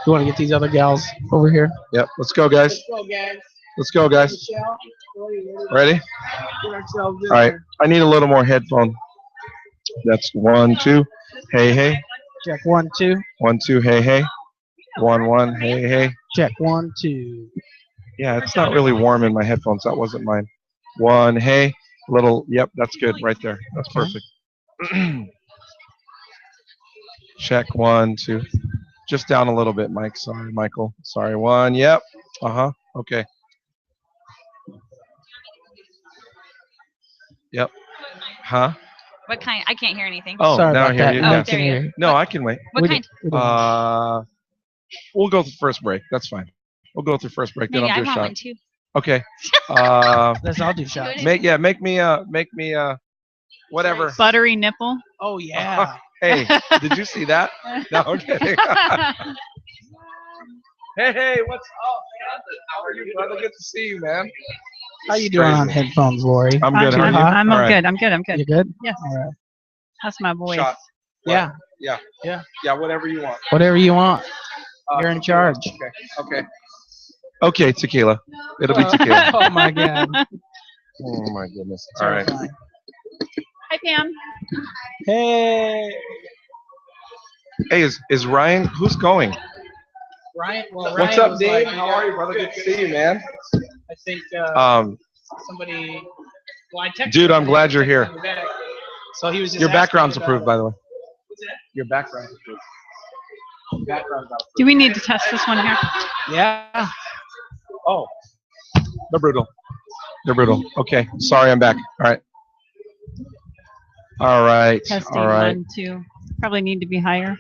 You want to get these other gals over here? Yep. Let's go, guys. Let's go, guys. Ready? All right. I need a little more headphone. That's 1, 2. Hey, hey. Check 1, 2. 1, 2. Hey, hey. 1, 1. Hey, hey. Check 1, 2. Yeah, it's not really warm in my headphones. That wasn't mine. 1. Hey. Little. Yep. That's good right there. That's perfect. Check 1, 2. Just down a little bit, Mike. Sorry, Michael. Sorry. 1. Yep. Okay. Yep. Huh? What kind? I can't hear anything. Oh, Sorry now I about hear that. you. No Yeah. one can hear you. No, I can wait. What kind? We'll go through first break. That's fine. We'll go through first break. Then Maybe I'll I do a want shot. one too. Okay. Let's all do shots. Make me whatever. Buttery nipple. Oh, yeah. Hey, did you see that? No, I'm kidding. Hey, what's up, man? How are you, brother? Good to see you, man. How you doing on headphones, Lori? I'm good. How are you? I'm All right. good. I'm good. I'm good. You good? Yes. All right. That's my voice. Shot. Yeah. Yeah, whatever you want. Whatever you want. You're in charge. Okay, tequila. It'll be tequila. Oh, my God. Oh, my goodness. All right. Terrifying. Hi, Pam. Hey. Hey, is Ryan? Who's going? Ryan. Well, What's Ryan up, was Dave? like, How are you, brother? Good to see you, man. I think somebody. Well, I texted Dude, him I'm glad you're here. back. So he was just Your asking background's about approved, it. by the way. What's that? Your background's approved. Background's approved. Do we need to test this one here? Yeah. Oh, they're brutal. They're brutal. Okay, sorry, I'm back. All right. All right. Testing. All right. 1, 2. Probably need to be higher.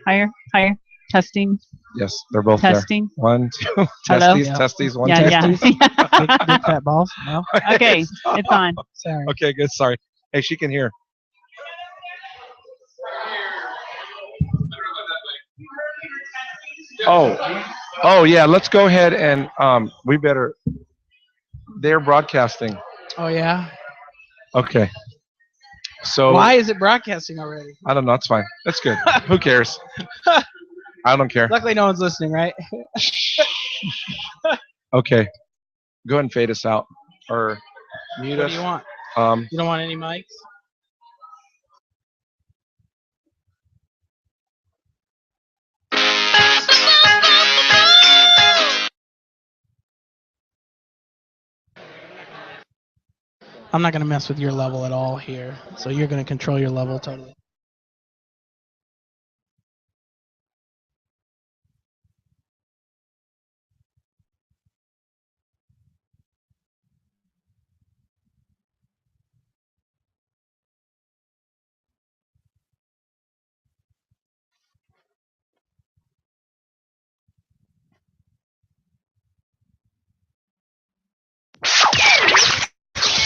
Testing. Yes, they're both Testing. there. 1, 2. Hello? Testes. 1, Yeah, 2. yeah. Big fat balls? No? Okay, it's on. Sorry. Okay, good. Sorry. Hey, she can hear. Oh, yeah. Let's go ahead and we better. They're broadcasting. Oh, yeah? Okay. So Why is it broadcasting already? I don't know. It's fine. That's good. Who cares? I don't care. Luckily, no one's listening, right? Okay. Go ahead and fade us out or mute What us. do you want? You don't want any mics? I'm not going to mess with your level at all here. So you're going to control your level totally.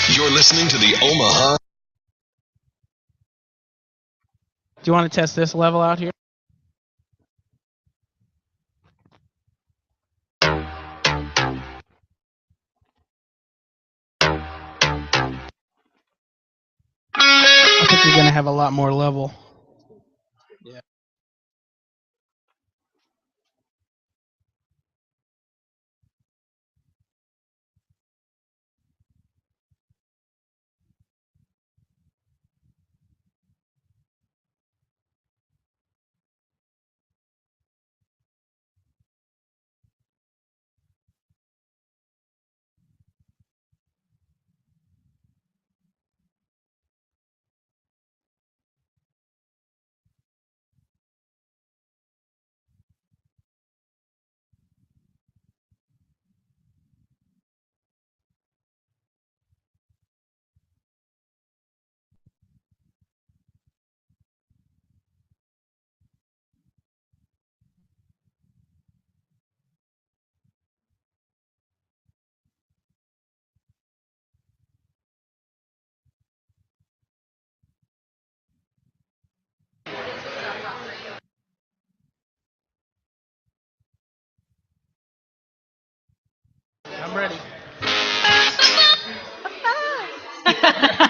You're listening to the Omaha. Do you want to test this level out here? I think you're going to have a lot more level. Yeah. I'm ready.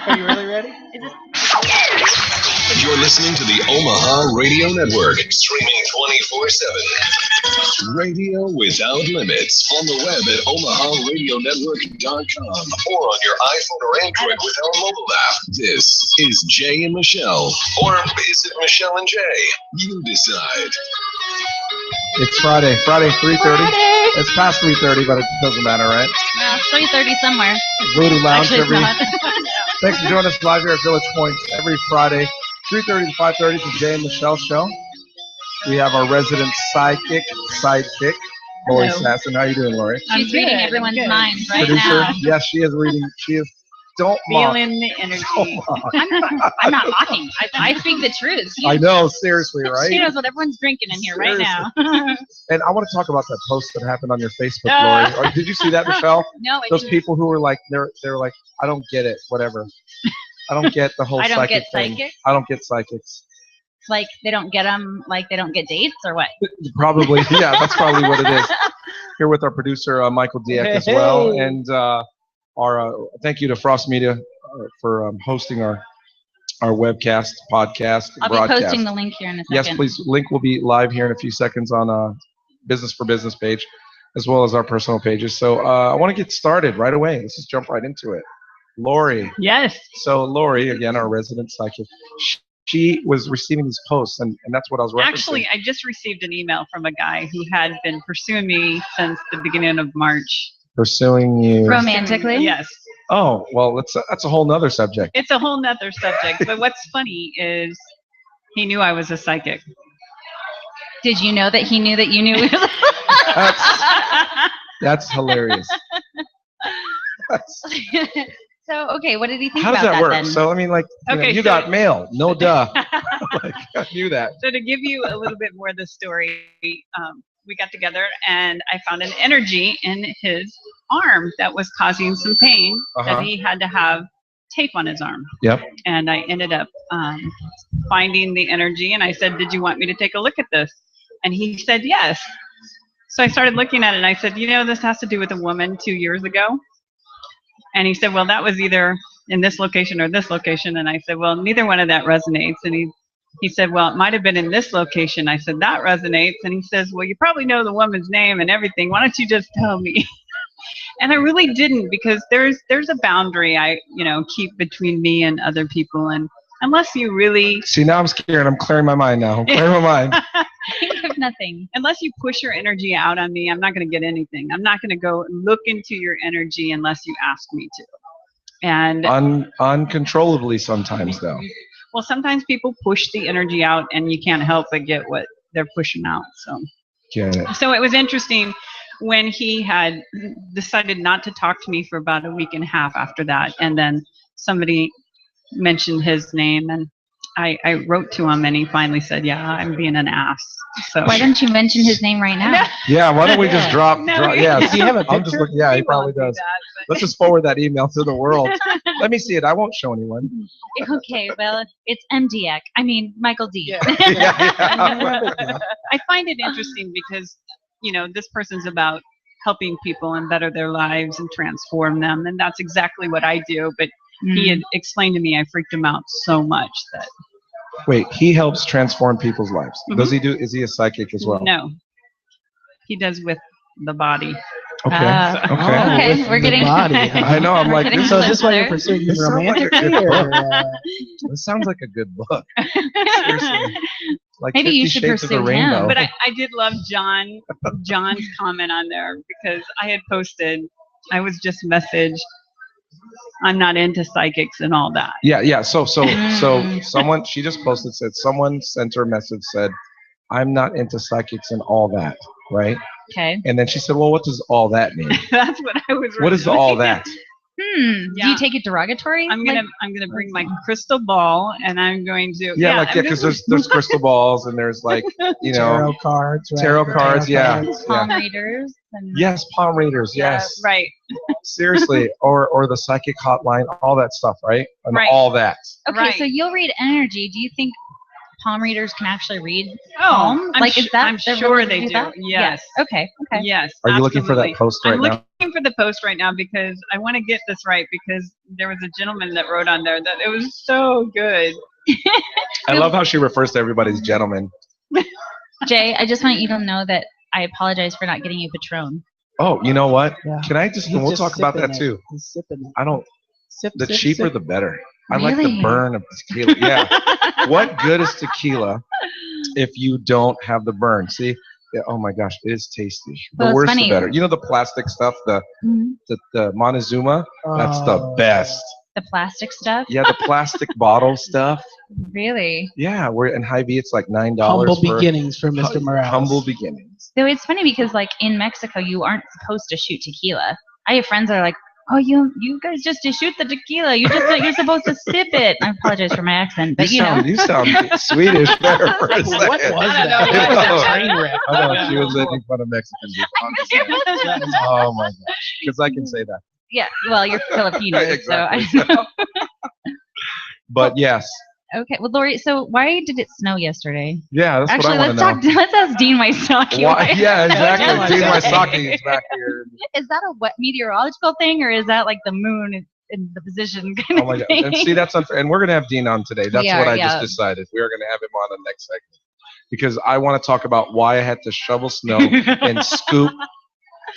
Are you really ready? Is this You're listening to the Omaha Radio Network, streaming 24/7. Radio without limits on the web at omaharadionetwork.com or on your iPhone or Android with our mobile app. This is Jay and Michelle, or is it Michelle and Jay? You decide. It's Friday, 3:30. It's past 3:30, but it doesn't matter, right? No, it's 3:30 somewhere. Voodoo Lounge Actually, it's every. not. Thanks for joining us live here at Village Point every Friday, 3:30 to 5:30 for Jay and Michelle show. We have our resident sidekick, Lori Hello. Sasson. How you doing, Lori? She's reading everyone's minds right Producer. now. Yes, she is reading. She is. Don't mock. Feeling the energy. Don't mock. I'm not mocking. I speak the truth. I know, seriously, right? She knows what everyone's drinking in here right now. And I want to talk about that post that happened on your Facebook, Lori. Or did you see that, Michelle? No, Those people who were like, they're like, I don't get it, whatever. I don't get the whole I don't psychic get thing. psychic? I don't get psychics. Like they don't get them, like they don't get dates or what? Probably, yeah, that's probably what it is. Here with our producer, Michael Dieck as well. And our thank you to Frost Media for hosting our webcast, podcast, I'll broadcast. be posting the link here in a second. Yes, please. Link will be live here in a few seconds on Business for Business page, as well as our personal pages. So I want to get started right away. Let's just jump right into it. Lori. Yes. So Lori, again, our resident psychic, she was receiving these posts, and that's what I was referencing. Actually, I just received an email from a guy who had been pursuing me since the beginning of March. Pursuing you. Romantically? Yes. Oh, well, that's a whole nother subject. It's a whole nother subject. But what's funny is he knew I was a psychic. Did you know that he knew that you knew? That's hilarious. So, okay, what did he think How does about that work? then? So, I mean, like, Okay, you so- got mail. No duh. Like, I knew that. So to give you a little bit more of the story, we got together and I found an energy in his arm that was causing some pain that he had to have tape on his arm. Yep. And I ended up finding the energy and I said, did you want me to take a look at this? And he said, yes. So I started looking at it and I said, this has to do with a woman 2 years ago. And he said, well, that was either in this location or this location. And I said, well, neither one of that resonates. And he said, well, it might have been in this location. I said, that resonates. And he says, well, you probably know the woman's name and everything. Why don't you just tell me? And I really didn't, because there's a boundary I keep between me and other people. And unless you really See, now I'm scared. I'm clearing my mind now. I'm clearing my mind. Think of nothing. unless you push your energy out on me, I'm not going to get anything. I'm not going to go look into your energy unless you ask me to. And Uncontrollably sometimes, though. well, sometimes people push the energy out and you can't help but get what they're pushing out. Get it. So it was interesting when he had decided not to talk to me for about a week and a half after that. And then somebody mentioned his name and I wrote to him and he finally said, yeah, I'm being an ass. So Why don't you mention his name right now? Yeah, why don't we just drop? No, Yeah, Do you have a I'm just picture? looking. Yeah, he He probably won't do does. that, Let's just forward that email to the world. Let me see it. I won't show anyone. Okay, well, it's MDX. I mean, Michael D. Yeah. Yeah. I find it interesting because, this person's about helping people and better their lives and transform them. And that's exactly what I do. But he had explained to me, I freaked him out so much that Wait, he helps transform people's lives. Mhm. Does he do? Is he a psychic as well? no, he does with the body. Okay. Ah. Okay. Oh, okay, With we're the getting. body, huh? I know. I'm We're like, getting this So is is this why you're closer. pursuing you This sounds like a romantically? good Or, book. This sounds like a good book. Seriously. Like Maybe you 50 should Shades of the pursue him. Rainbow. But I did love John's comment on there because I had posted, I was just messaged, I'm not into psychics and all that. Yeah. So Mm. someone, she just posted, said someone sent her a message, said, I'm not into psychics and all that, right? Okay. And then she said, well, what does all that mean? That's what I was. What is really- all that? Do Yeah. you take it derogatory? I'm gonna bring my crystal ball and I'm going to. Yeah, I'm because gonna- there's crystal balls and there's like, tarot cards, right? tarot The cards, yeah. cards. palm readers. And Yes, palm readers, yes. Right. Seriously, or the psychic hotline, all that stuff, right? And Right. all that. Okay, Right. so you'll read energy. Do you think palm readers can actually read Oh, palm? I'm Like, is that? I'm they're sure really they do do. that? Yes. Okay. Okay. Yes. Are you looking for that absolutely. post right I'm now? looking for the post right now because I want to get this right because there was a gentleman that wrote on there that it was so good. I love how she refers to everybody as gentlemen. Jay, I just want you to know that I apologize for not getting you Patron. Oh, you know what? Yeah. Can I just? He's We'll just talk about sipping that it. too. He's sipping it. I don't. Sip, The sip, cheaper, sip. the better. I like the Really? burn of tequila. Yeah. What good is tequila if you don't have the burn? See? Yeah, oh my gosh, it is tasty. The Well, it's worse, funny. the better. You know the plastic stuff, the Montezuma. That's the Oh. best. The plastic stuff? Yeah, the plastic bottle stuff. Really? Yeah, we're in Hy-Vee. It's like $9. Humble for beginnings for Mr. Morales. Humble beginnings. So it's funny because, like, in Mexico, you aren't supposed to shoot tequila. I have friends that are like, "Oh, you guys just shoot the tequila. You're supposed to sip it." I apologize for my accent, but you know. You sound Swedish there for a second. What was I don't that? know. It was a train wreck. I know she was making fun of Mexican people. Oh my gosh, because I can say that. Yeah, well, you're Filipino, Exactly. so I know. But yes, Okay, well, Lori, so why did it snow yesterday? yeah, that's Actually, what I want to know. let's ask Dean Wysocki. Why? Yeah, exactly. Dean Wysocki. Wysocki is back here. Is that a what meteorological thing, or is that like the moon in the position kind Oh my of god! thing? And see, that's unfair. And we're gonna have Dean on today. That's We what are, I yeah. just decided. We are gonna have him on the next segment because I want to talk about why I had to shovel snow and scoop,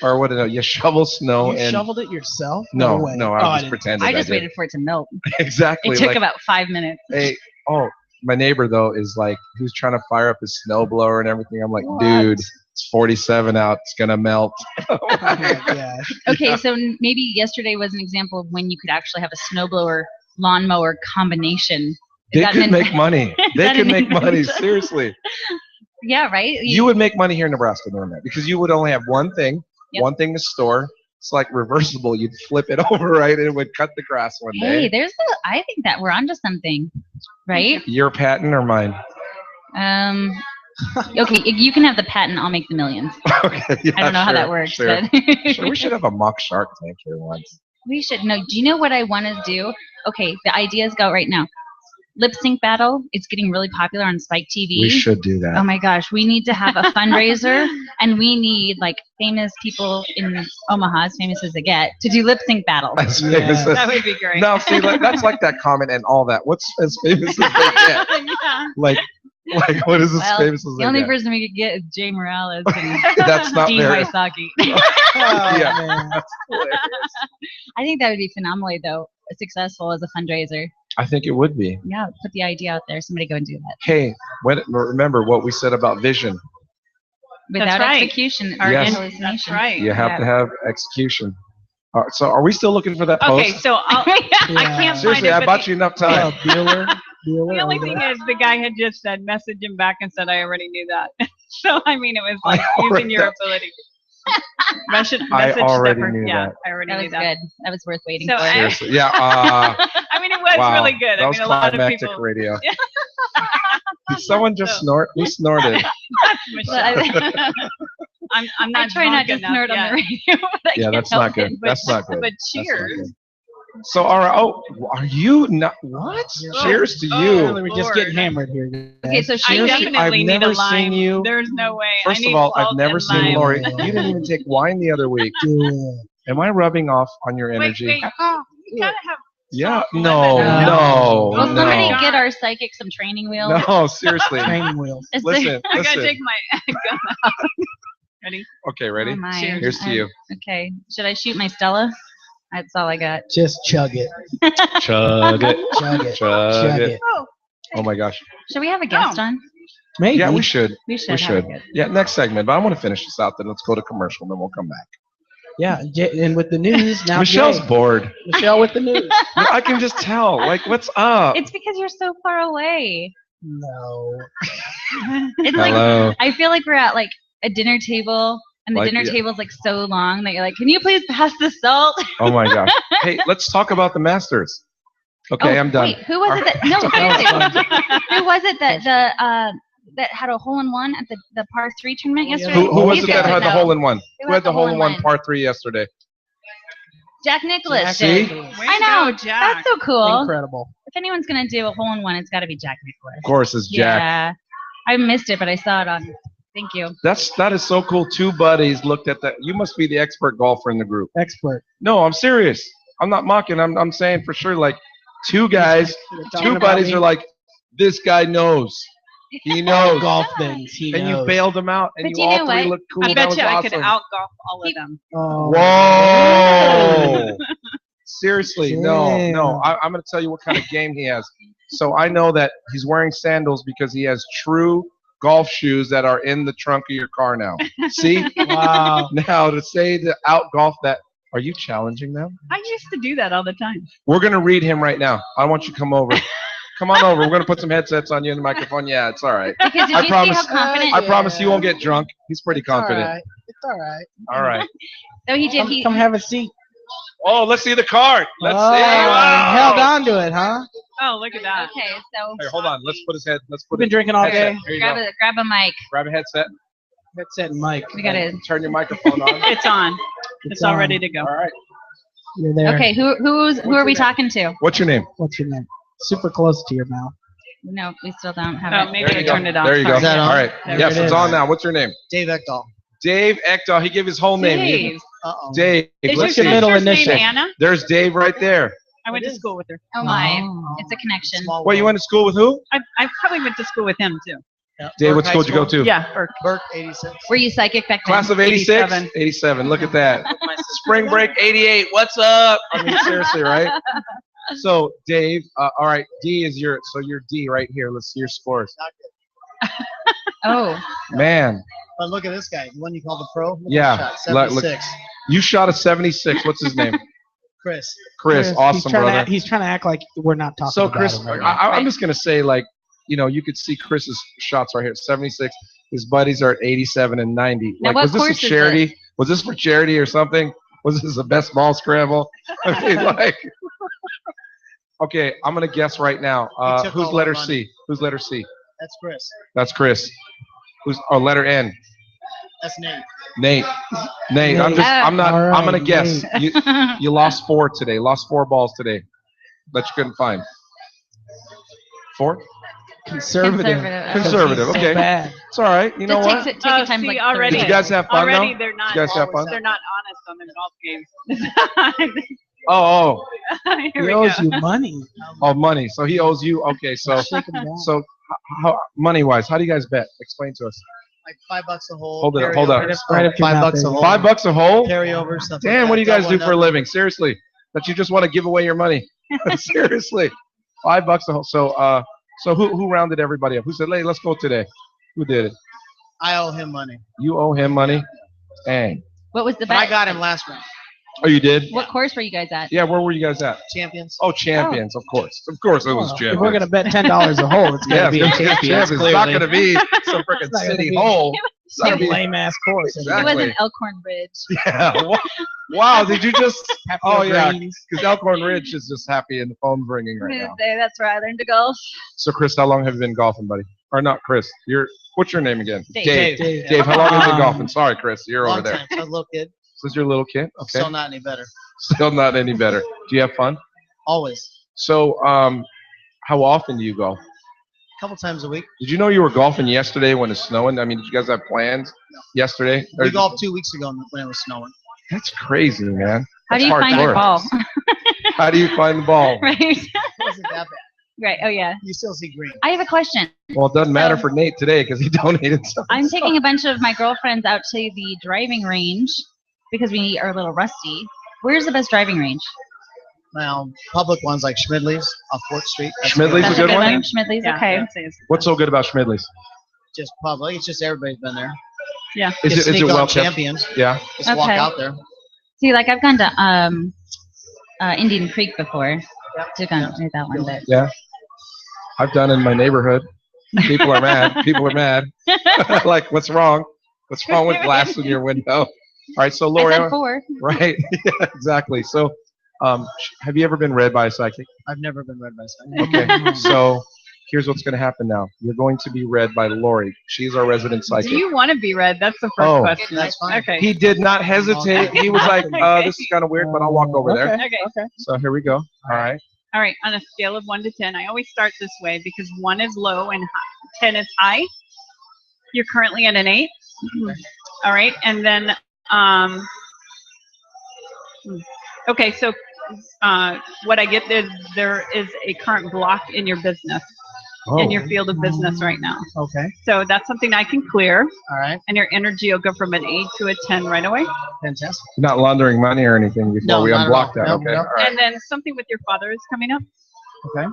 or what? No, you shovel snow You and shoveled it yourself? no, way. no, Oh, I was just didn't- pretending. I just did. waited for it to melt. Exactly. It took like, about 5 minutes. hey, my neighbor though is like, who's trying to fire up his snowblower and everything. I'm like, What? dude, it's 47 out. It's gonna melt. Oh my gosh. Okay, so maybe yesterday was an example of when you could actually have a snowblower lawnmower combination. Is They that could an- make money. They that could an make money. invention? Seriously. Yeah, right. You would make money here in Nebraska doing that because you would only have one thing, Yep. one thing to store. It's like reversible. You'd flip it over, right? And it would cut the grass one Hey, day. I think that we're onto something, right? Your patent or mine? Okay, you can have the patent. I'll make the millions. Okay. Yeah, I don't know how sure, that works, Sure. but Sure, we should have a mock Shark Tank here once. we should. No, do you know what I want to do? Okay, the ideas go right now. Lip sync battle. It's getting really popular on Spike TV. We should do that. Oh my gosh, we need to have a fundraiser, and we need like famous people in Omaha, as famous as they get, to do lip sync battles. As Yeah. famous as- That would be great. No, see, that's like that comment and all that. What's as famous as they get? Yeah. Like what is as Well, famous as the they only get? person we could get is Jay Morales and That's not Dean very. Wysocki. Oh, Yeah. man. I think that would be phenomenally though, successful as a fundraiser. I think it would be. Yeah, put the idea out there. Somebody go and do that. Hey, remember what we said about vision. Without right. execution, Or Yes. in- hallucination. that's right. You have to have execution. So are we still looking for that post? Okay, so I can't Seriously, find I it. bought you enough time. Oh, Bueller. The only thing is, the guy had just said, message him back and said, I already knew that. So, I mean, it was like using your ability. Message already that knew yeah, that. I already That knew was that. good. That was worth waiting So for. I- Seriously. Yeah. I mean, it was Wow. really good. That I was mean, a lot of climactic people. radio. Yeah. Did someone just snort? Who snorted? That's Michelle. I'm I not try not drunk to enough snort on yet. the radio, but I Yeah, can't that's help not good. it. That's not good. But That's not cheers. good. So, all right. Oh, are you not? What? Oh, Cheers to oh, you. We're just Lord. getting hammered here. Guys. Okay, so I she definitely I've need never a lime. seen you- There's no way. I First need of all, I've salt never and seen lime. Lori. You didn't even take wine the other week. Yeah. Am I rubbing off on your Wait, energy? wait. You gotta have. Yeah. salt and No. lemon. No. Will no. somebody get our psychic some training wheels? No. Seriously. Training wheels. Is there- Listen. I gotta Listen. take my gun out. Ready? Okay. Ready? Oh my. Here's to you. Okay. Should I shoot my Stella? That's all I got. Just chug it. Chug it. Chug it. Chug Chug it. it. Oh, Oh my gosh. Should we have a guest Oh. on? Maybe. Yeah, we should. We should. We have should. a guest. Yeah, next segment. But I want to finish this out. Then let's go to commercial. Then we'll come back. Yeah. And with the news now. Michelle's Jay. bored. Michelle with the news. I can just tell. Like, what's up? It's because you're so far away. No. It's like Hello. I feel like we're at like a dinner table, and the Like, dinner yeah. table's like so long that you're like, can you please pass the salt? Oh my gosh. Hey, let's talk about the Masters. Okay, Oh, I'm done. Wait, who was it that? No, seriously. Who was it that had a hole in one at the par 3 tournament Yeah. yesterday? Who was You it guys that had would the know. hole in one? Who had the hole in one one? par 3 yesterday? Jack Nicklaus See? did. way I to know. go, Jack. That's so cool. Incredible. If anyone's gonna do a hole in one, it's got to be Jack Nicklaus. Of course, it's Jack. Yeah, I missed it, but I saw it on. Thank you. That is so cool. Two buddies looked at that. You must be the expert golfer in the group. Expert. No, I'm serious. I'm not mocking. I'm saying for sure. Like two guys, You're talking two about buddies me? are like, This guy knows. He knows. Golf things. He And you knows. bailed him out, and But you you all know three what? look cool. I That bet was you I awesome. could out golf all of them. Oh. Whoa! Seriously, no. Damn. I'm going to tell you what kind of game he has. So I know that he's wearing sandals because he has true golf shoes that are in the trunk of your car now. See? Wow. Now to say to out golf that, are you challenging them? I used to do that all the time. We're going to read him right now. I want you to come over. Come on over. We're going to put some headsets on you in the microphone. Yeah, it's all right. Because did I you promise- see how confident? I promise you won't get drunk. He's pretty confident. It's all right. All right. So he did. Come have a seat. Oh, let's see the card. Let's Oh, see. Wow. held on to it, huh? Oh, look at that. Okay, so Hey, hold on. Let's put his head. Let's We've put been drinking all headset. day. Here you grab go. a mic. Grab a headset. Headset and mic. We got it. Turn your microphone on. It's on. It's all on. ready to go. All right. You're there. Okay, who are we talking to? What's your name? What's your name? Super close to your mouth. No, we still don't have Oh, it. maybe There I you go. turned it on. There you go. Sorry. Is that on? All right. There Yes, it it's is. on now. What's your name? Dave Ekdahl. Dave Ekdahl. He gave his whole name. Dave. Uh-oh. Dave. Is your Let's see. middle sister's name initial. Anna? There's Dave right there. I went It to is. school with her. Oh my, Oh. it's a connection. Small Wait, you world. went to school with who? I probably went to school with him too. Yeah. Dave, Burke what High school did you go to? Yeah, Burke. Burke, 86. Were you psychic back then? Class of 86? 87. 87. Look at that. My sister. Spring break 88. What's up? I mean, seriously, right? So, Dave, all right, D is so you're D right here. Let's see your scores. Not good. Oh, Man, But look at this guy, the one you call the pro. Look at Yeah, that shot, look- 76. you shot a 76. What's his name? Chris. Chris. Awesome, he's trying brother. he's trying to act like we're not talking So, about Chris, him right now. I'm just going to say, like, you could see Chris's shots right here 76. His buddies are at 87 and 90. Now, Like, what was this a course is charity? Was this for charity or something? Was this a best ball scramble? I mean, like, okay, I'm going to guess right now. He took Who's all letter our C? money. Who's letter C? That's Chris. That's Chris. Who's letter N? That's Nate. Nate. Nate. I'm not. All I'm gonna right, guess. You lost 4 today. Lost 4 balls today that you couldn't find. 4? Conservative. Conservative, So okay. bad. It's all right. You know just what? take a time see, like already. Did you guys have fun Already, though? they're not. You guys have fun? They're not honest on their golf games. Oh, Here He we owes go. you money. oh, money. So he owes you. Okay, so Shake him down. how money wise, how do you guys bet? Explain to us. Like $5 a hole. Hold it. Hold up. carryovers. Right up your mouth, $5 a baby. hole. $5 a hole. Carryovers. Stuff Damn, like what do you that. guys do for a living? Seriously, that you just want to give away your money? Seriously, $5 a hole. So who rounded everybody up? Who said, "Hey, let's go today"? Who did it? I owe him money. You owe him money. Dang. What was the But I bet? got him last round. Oh, you did? What course were you guys at? Yeah. Where were you guys at? Champions. Oh, champions. Of course. Of course, it was Well, champions. if we're gonna bet $10 a hole, it's gonna Yeah, be a champions. It's not Clearly, going to be some freaking It's not gonna city be- hole. It's not some gonna be. lame ass course. It Exactly. wasn't Elkhorn Bridge. Yeah. Wow. Did you just? Happy Oh yeah. Greens. Because Elkhorn Ridge is just happy and the phone's ringing right now. That's where I learned to golf. So, Chris, how long have you been golfing, buddy? Or not, Chris? What's your name again? Dave. Dave, how long have you been Um, golfing? Sorry, Chris, you're over Long there. time. So I was a little kid. This is your little kid. Okay. Still not any better. Still not any better. Do you have fun? Always. So, how often do you golf? A couple times a week. Did you know you were golfing yesterday when it's snowing? I mean, did you guys have plans yesterday? Or- We golfed 2 weeks ago when it was snowing. That's crazy, man. How do That's you hard find your work. ball? How do you find the ball? Right. It wasn't that bad. Right. Oh yeah. You still see green. I have a question. Well, it doesn't matter for Nate today because he donated something. I'm taking a bunch of my girlfriends out to the driving range because we are a little rusty. Where's the best driving range? Now, public ones like Schmidley's off 4th Street. That's Schmidley's That's a good one? Schmidley's. Yeah, Okay. I'd say it's- What's so good about Schmidley's? Just public. It's just everybody's been there. Yeah. Is Just it sneak on well kept? champions. Yeah. Just walk Okay. out there. See, like I've gone to Indian Creek before. To go do that one, but Yeah. I've done in my neighborhood. People are mad. People are mad. Like, what's wrong? What's wrong with glass in your window? All right, so I Lori, said 4. right? Yeah, exactly. So, have you ever been read by a psychic? I've never been read by someone. Okay. So, here's what's going to happen now. You're going to be read by Lori. She's our resident Do psychic. you want to be read? That's the first Oh. question. That's fine. Okay. He did not hesitate. He was like, "This is kind of weird, but I'll walk over there." Okay. So here we go. All right. All right. On a scale of 1 to 10, I always start this way because 1 is low and 10 is high. You're currently at an 8. All right. And then, okay. So, what I get there is a current block in your business. in your field of business right now. Okay. So that's something I can clear, All right. and your energy will go from an 8 to a 10 right away. Fantastic. You're not laundering money or anything before No, we not at unblock all. that. No, Okay. no. All right. And then something with your father is coming up. Okay.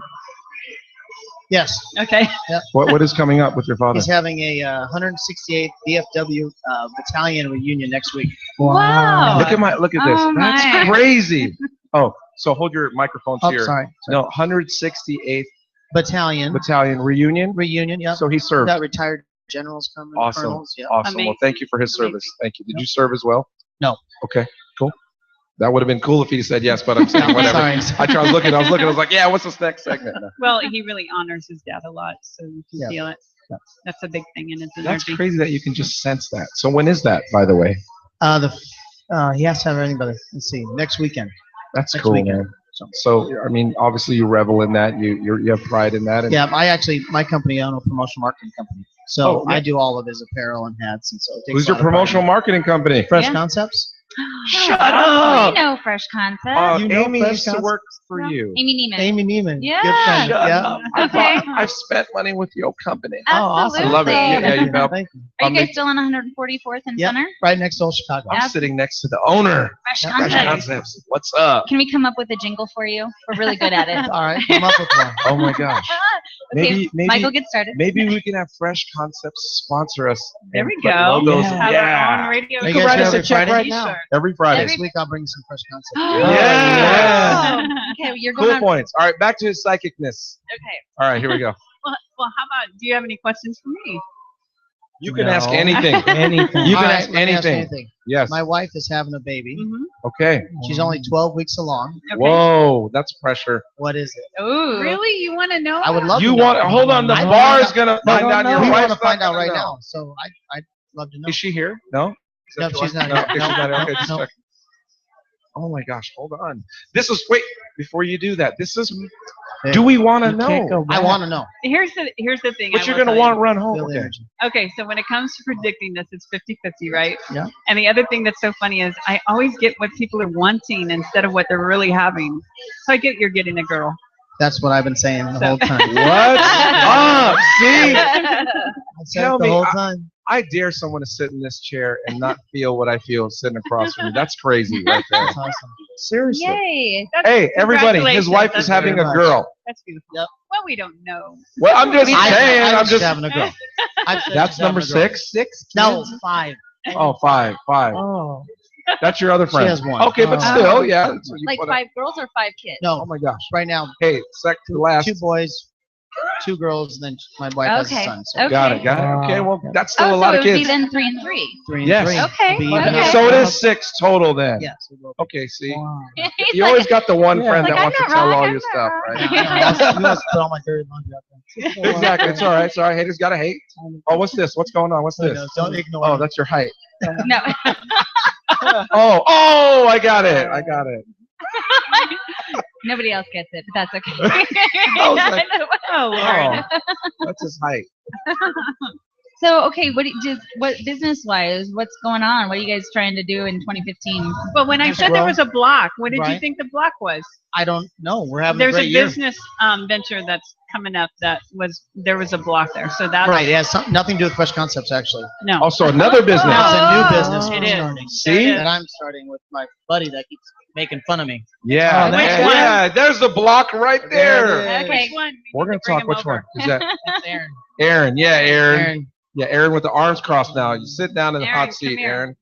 Yes. Okay. What is coming up with your father? He's having a 168th BFW battalion reunion next week. Wow. Look at this. Oh, That's my. crazy. Oh, so hold your microphones Oh, here. sorry. No, 168th Battalion Battalion reunion. reunion. Yep. So he served. Got retired generals coming. Awesome. Colonels. Yep. Awesome. Well, Amazing. thank you for his service. Thank you. Did you serve as well? No. Okay. Cool. That would have been cool if he said yes, but I'm saying whatever. Sorry. I was looking. I was like, yeah, what's this next segment? No. Well, he really honors his dad a lot, so you can Yeah. feel it. Yeah. That's a big thing in his That's energy. crazy that you can just sense that. So when is that, by the way? He has to have everything, but let's see, next weekend. That's Next cool, weekend. man. So I mean, obviously you revel in that. You have pride in that. And Yeah, my company, I own a promotional marketing company. So Oh, yeah. I do all of his apparel and hats, and so it takes Who's a your lot of pride. promotional marketing company? Fresh Yeah. Concepts. Shut I up. know Fresh Concept. You know Amy Fresh used to Concepts? work for you. Amy Neiman. Amy Neiman. Yeah. Good friend. Shut Yeah. up. Okay. I've spent money with your company. Oh, awesome. I love it. Absolutely. Yeah, you help. Thank you. Are you guys I'm still on 144th and Yep. Center? Right next to Old Chicago. I'm sitting next to the owner. Fresh Yeah. Fresh Concept. Concepts. What's up? Can we come up with a jingle for you? We're really good at it. All right, come up with one. Oh my gosh. Okay, Maybe Michael, get started. maybe we can have Fresh Concepts sponsor us. There and we put go. Logos. Yeah. Have Yeah. our own radio. You guys write us every a check Friday? right now. Every Friday. Next week I'll bring some Fresh Concepts. Yeah. Okay, you're going Cool on. points. All right, back to his psychicness. Okay. All right, here we go. Well, how about? Do you have any questions for me? You can No. ask anything. Anything. You All can right, ask let me anything. Yes. My wife is having a baby. Mm-hmm. Okay. She's only 12 weeks along. Okay. Whoa, that's pressure. What is it? Ooh. Really? You want to know? I would love You to know. want? Hold on. The I bar wanna is gonna No, find no, out. no, Your we wife's want to not find out gonna right know. now. So I'd love to know. Is she here? No. Is that No, your she's wife? not here. Okay, she's No, not here. Okay, no, just no. check. Oh my gosh, hold on. This is wait before you do that. This is. Do we want to You can't know? go I back. want to know. Here's the thing. But I you're will gonna tell want to you. run home. Feel the Okay. energy. Okay, so when it comes to predicting this, it's 50-50, right? Yeah. And the other thing that's so funny is I always get what people are wanting instead of what they're really having. So I get you're getting a girl. That's what I've been saying the So- whole time. What's up? See, I said Tell it the me, whole time. I dare someone to sit in this chair and not feel what I feel sitting across from me. That's crazy, right there. That's awesome. Seriously. Yay. That's, Hey, everybody, his congratulations. wife is That's having a very much. girl. That's beautiful. Yep. Well, we don't know. Well, I'm just saying. I I'm was just. having a girl. I said That's she's having number a girl. 6. 6? No, kids? 5. Oh, five. Oh. That's your other She friend. has one. Okay, but Oh. still, yeah. So you Like put a- 5 girls or 5 kids? Oh No, my gosh. right now, Hey, the last. 2 boys, 2 girls, and then my wife has a Okay. son. So Okay. Got it. Okay, well, that's still a Oh, lot so of it would be kids. then 3 and 3. 3 and Yes. 3. Okay, It'll be even okay. up. So it is 6 total then. Yes. it will. Okay, see. Wow. He's You like, always got the one Yeah. friend Like, that I'm wants to not tell wrong, all I'm your not stuff, wrong. right? Yeah, you must put all my dirty laundry out there. Exactly. It's all right. It's all right. Haters gotta hate. Oh, what's this? What's going on? What's this? Don't ignore Oh, me. that's your height. no. Oh, I got it. I got it. Nobody else gets it, but that's okay. I was like, Oh, Lord. Oh, that's his height. So, okay, what business-wise, what's going on? What are you guys trying to do in 2015? But when I Just said there grow. was a block, what did you Right. think the block was? I don't know. We're having There's a a great year. business venture that's coming up there was a block there. So that's Right. It has nothing to do with Fresh Concepts, actually. no. Also, another business. No. It's a new business. It we're is. starting. See? That I'm starting with my buddy that keeps making fun of me. Yeah, Oh, that's yeah, one. yeah. There's the block right there. There it is. Okay. Which one? We We're need gonna to bring talk. him Which over. one is that? That's Aaron. Aaron. Yeah, Aaron. Aaron. Yeah, Aaron with the arms crossed now. You sit down in the Aaron, hot come seat, here. Aaron.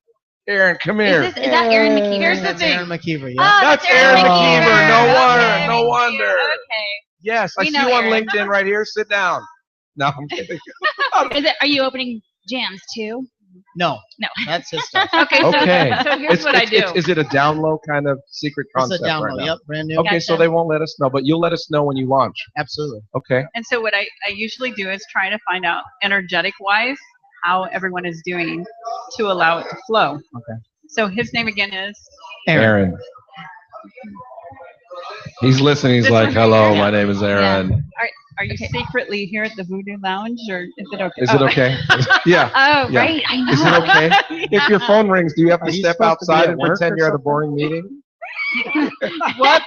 Aaron, come here. Is that Aaron McKeever? Here's the That's thing. Aaron McKeever. Yeah. Oh, That's Aaron McKeever. No wonder. Okay, No thank wonder. you. Okay. Yes, I We see know you on Aaron. LinkedIn right here. Sit down. No, I'm kidding. Are you opening jams too? No. No. That's his stuff. Okay. So, Okay. so here's what I do. Is it a down low kind of secret It's a concept download. right now? Yep. Brand new. Okay, so Gotcha. they won't let us know, but you'll let us know when you launch. Absolutely. Okay. And so what I usually do is try to find out energetic wise how everyone is doing to allow it to flow. Okay. So his name again is Aaron. He's listening. He's This like, one? "Hello, Yeah. my name is Aaron. Are you secretly here at the Voodoo Lounge or is it okay? Is it okay? Yeah. Oh, Yeah. right. I know. Is it okay? If your phone rings, do you have Are to you step supposed to be outside at and work pretend or you're at a something? boring meeting? What?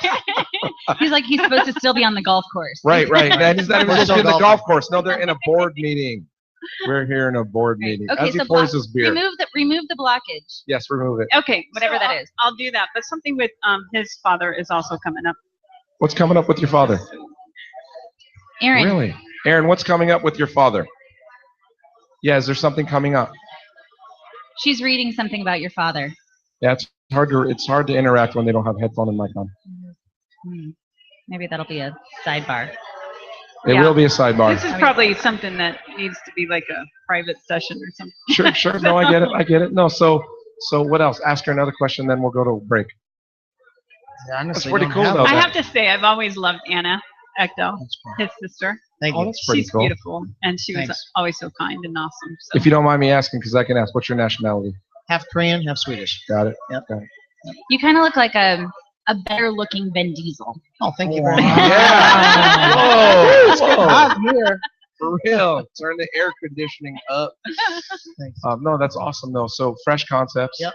He's like, he's supposed to still be on the golf course. Right. And he's not even We're supposed to be in the still golf course. No, they're in a board meeting. We're here in a board Right. meeting. Okay, As he so pours his beer. remove the blockage, Yes, remove it. Okay, whatever so that I'll- is. I'll do that. But something with his father is also coming up. What's coming up with your father? Aaron. Really? Aaron, what's coming up with your father? Yeah, is there something coming up? She's reading something about your father. Yeah, it's hard to interact when they don't have headphone and mic on. Maybe that'll be a sidebar. It Yeah. will be a sidebar. This is probably something that needs to be like a private session or something. Sure. No, I get it. No, so what else? Ask her another question, then we'll go to break. Yeah, honestly, pretty don't cool, have though, one. I that- have to say, I've always loved Anna Ecto, his sister. Thank Oh, you. that's pretty She's cool. beautiful, and she was Thanks. always so kind and awesome. So. If you don't mind me asking, because I can ask, what's your nationality? Half Korean, half Swedish. Got it. You kind of look like a better looking Vin Diesel. Oh, thank you very much. Yeah. It's getting hot in here. For real. Turn the air conditioning up. Thanks. No, that's awesome though. So Fresh Concepts. Yep.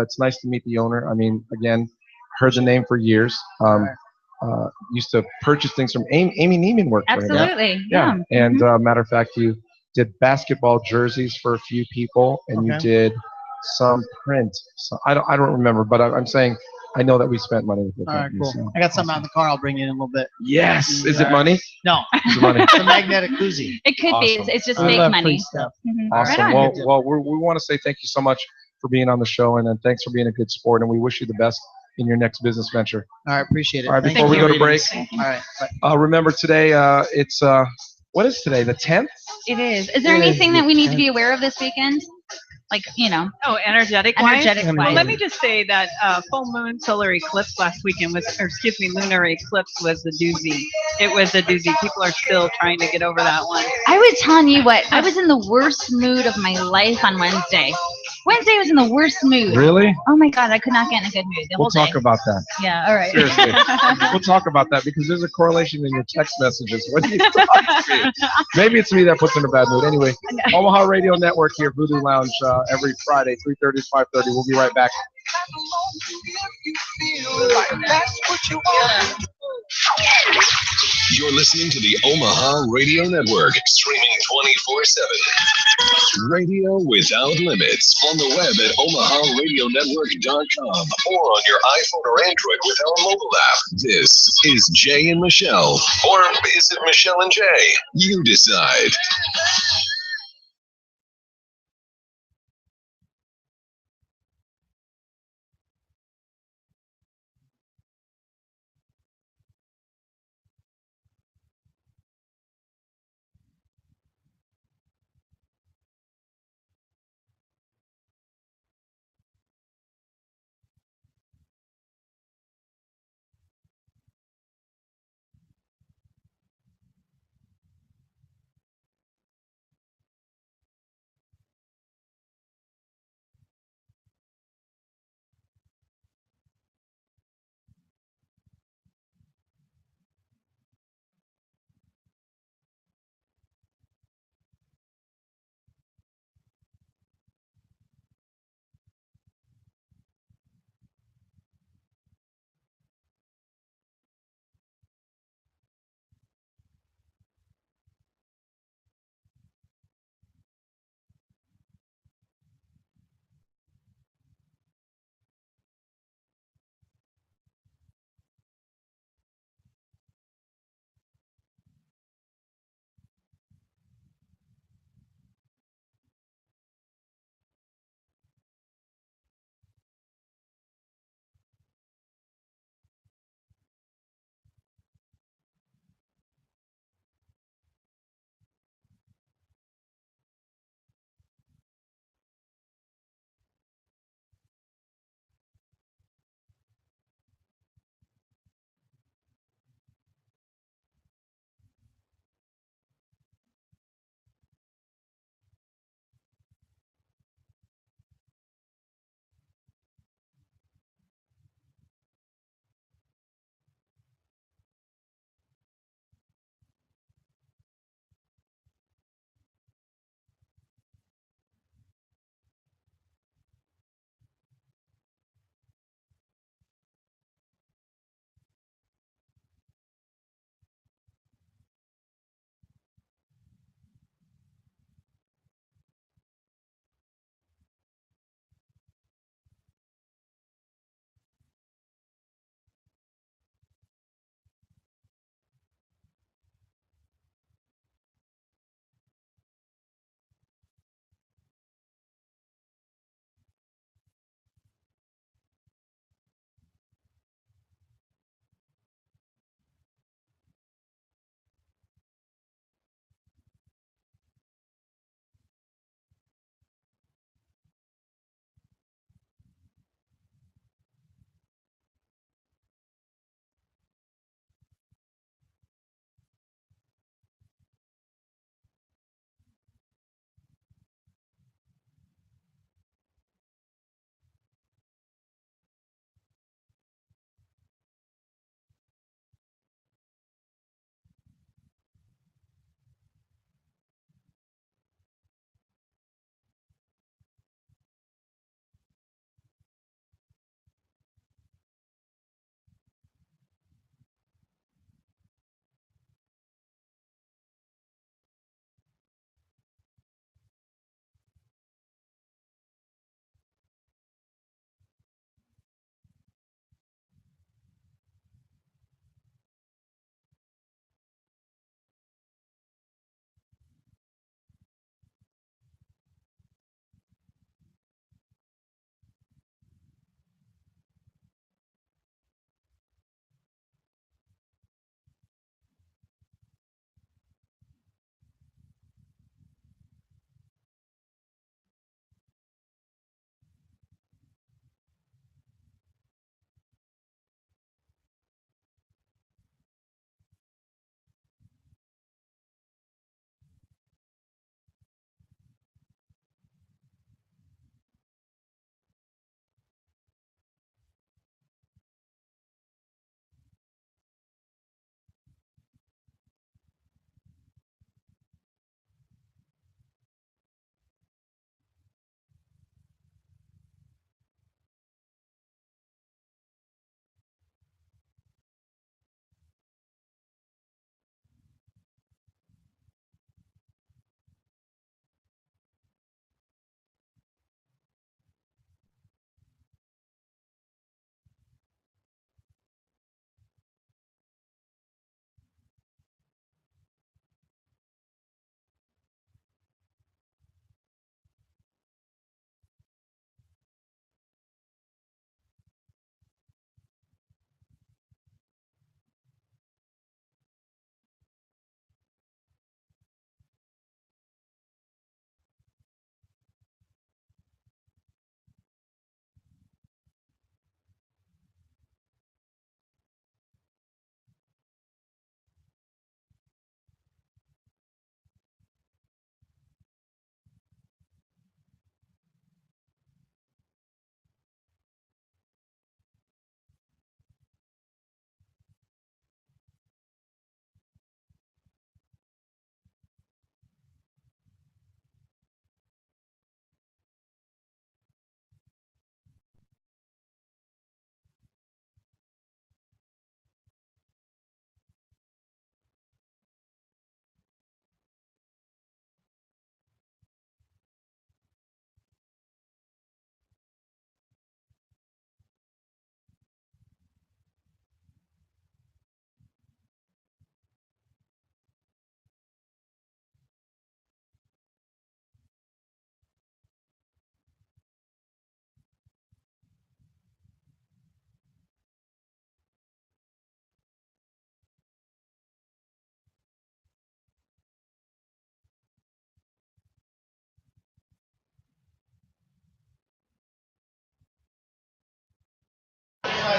It's nice to meet the owner. I mean, again, heard the name for years. Used to purchase things from Amy Neiman worked for him. Absolutely. Yeah. Yeah. And matter of fact, you did basketball jerseys for a few people, and you Okay. did some print. So I don't remember, but I'm saying I know that we spent money with the All right, company. cool. So. I got something out in the car. I'll bring you in a little bit. Yes. Is it money? No, Is it money? it's a magnetic koozie. It could be. Awesome. It's just I fake love money. free stuff. Mhm. Awesome. Right on. Well, we want to say thank you so much for being on the show, and then thanks for being a good sport, and we wish you the best in your next business venture. All right, appreciate it. All right, Thank before we you. go to break, All right. Bye. remember today it's what is today? The 10th? It is. Is there It is anything the that we need to 10th. be aware of this weekend? Like, Oh, energetic Energetic wise? wise. Well, let me just say that full moon solar eclipse last weekend was, or excuse me, lunar eclipse was the doozy. It was a doozy. People are still trying to get over that one. I was telling you what, I was in the worst mood of my life on Wednesday. Wednesday was in the worst mood. Really? Oh my God, I could not get in a good mood the We'll whole talk day. about that. Yeah, all right. Seriously. We'll talk about that because there's a correlation in your text messages. When you talk to me. Maybe it's me that puts in a bad mood. Anyway, Omaha Radio Network here, Voodoo Lounge, every Friday, 3:30 to 5:30. We'll be right back. You're listening to the Omaha Radio Network, streaming 24/7. Radio without limits on the web at omaharadionetwork.com or on your iPhone or Android with our mobile app. This is Jay and Michelle, or is it Michelle and Jay? You decide.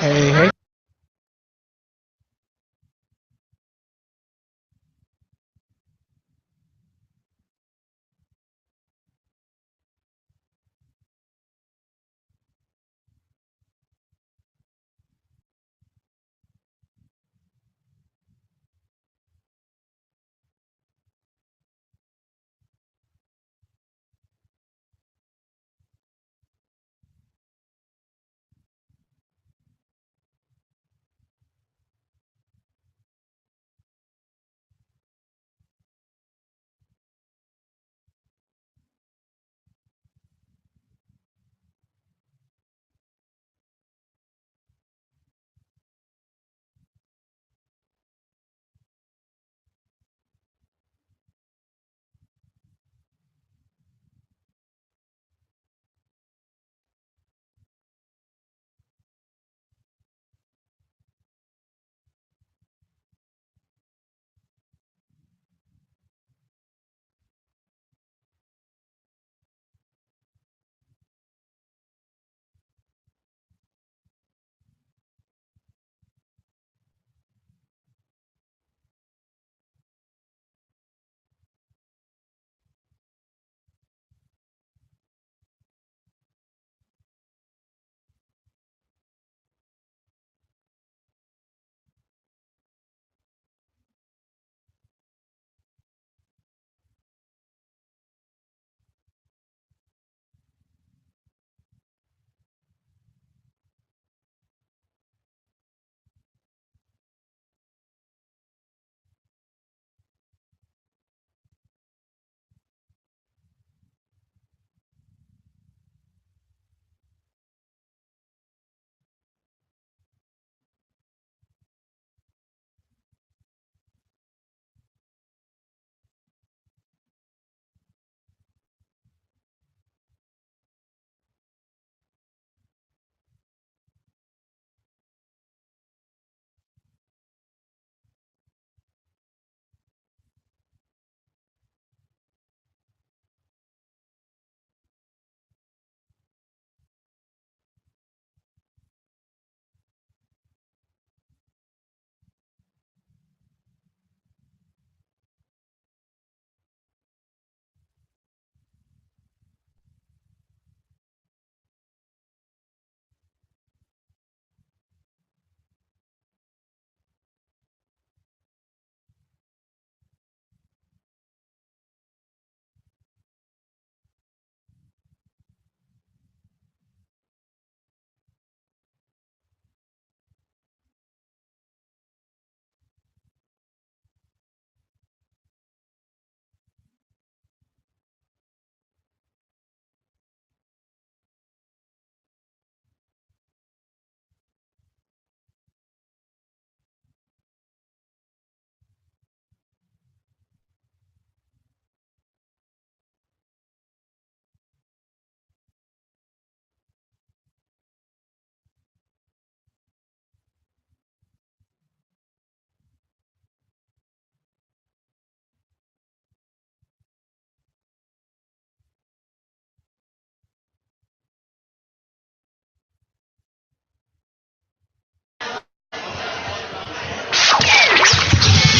Hey.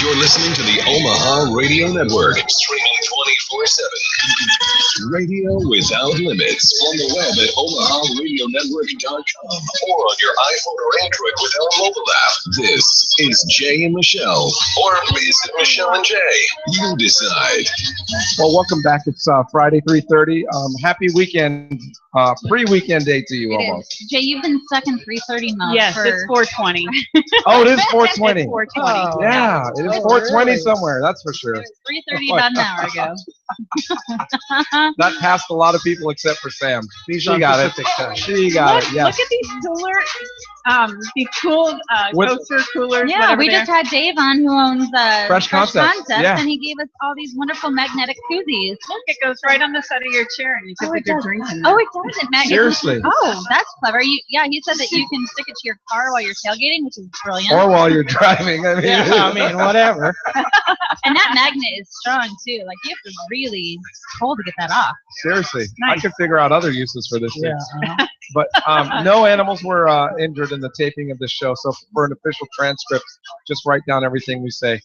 You're listening to the Omaha Radio Network, streaming 24/7. Radio without limits. On the web at omaharadionetwork.com or on your iPhone or Android with our mobile app. This is Jay and Michelle, or is it Michelle and Jay? You decide. Well, welcome back. It's Friday, 3:30. Happy weekend, pre-weekend day to you It almost. is. Jay, you've been stuck in 3:30 mode. Yes, for... it's 4:20. Oh, it is 4:20. It's 4:20. Oh, yeah, it is 4:20 somewhere. That's for sure. It was 3:30 about an hour ago. That passed a lot of people except for Sam. These She are got it. Pacific Time. She got Look, it. Yes. look at these these cool With- coaster coolers. Yeah, whatever we they just had Dave on who owns Fresh Concepts, yeah. and he gave us all these wonderful magnetic koozies. Look, it goes right on the side of your chair, and you can put your drink in Oh, there. it does. It magnets. Seriously. Oh, that's clever. Yeah, he said that you can stick it to your car while you're tailgating, which is brilliant. Or while you're driving. I mean, Yeah, I mean, whatever. over. And that magnet is strong too. Like you have to really hold to get that off. Seriously, I Nice. could figure out other uses for this thing. Yeah. But no animals were injured in the taping of this show. So for an official transcript, just write down everything we say.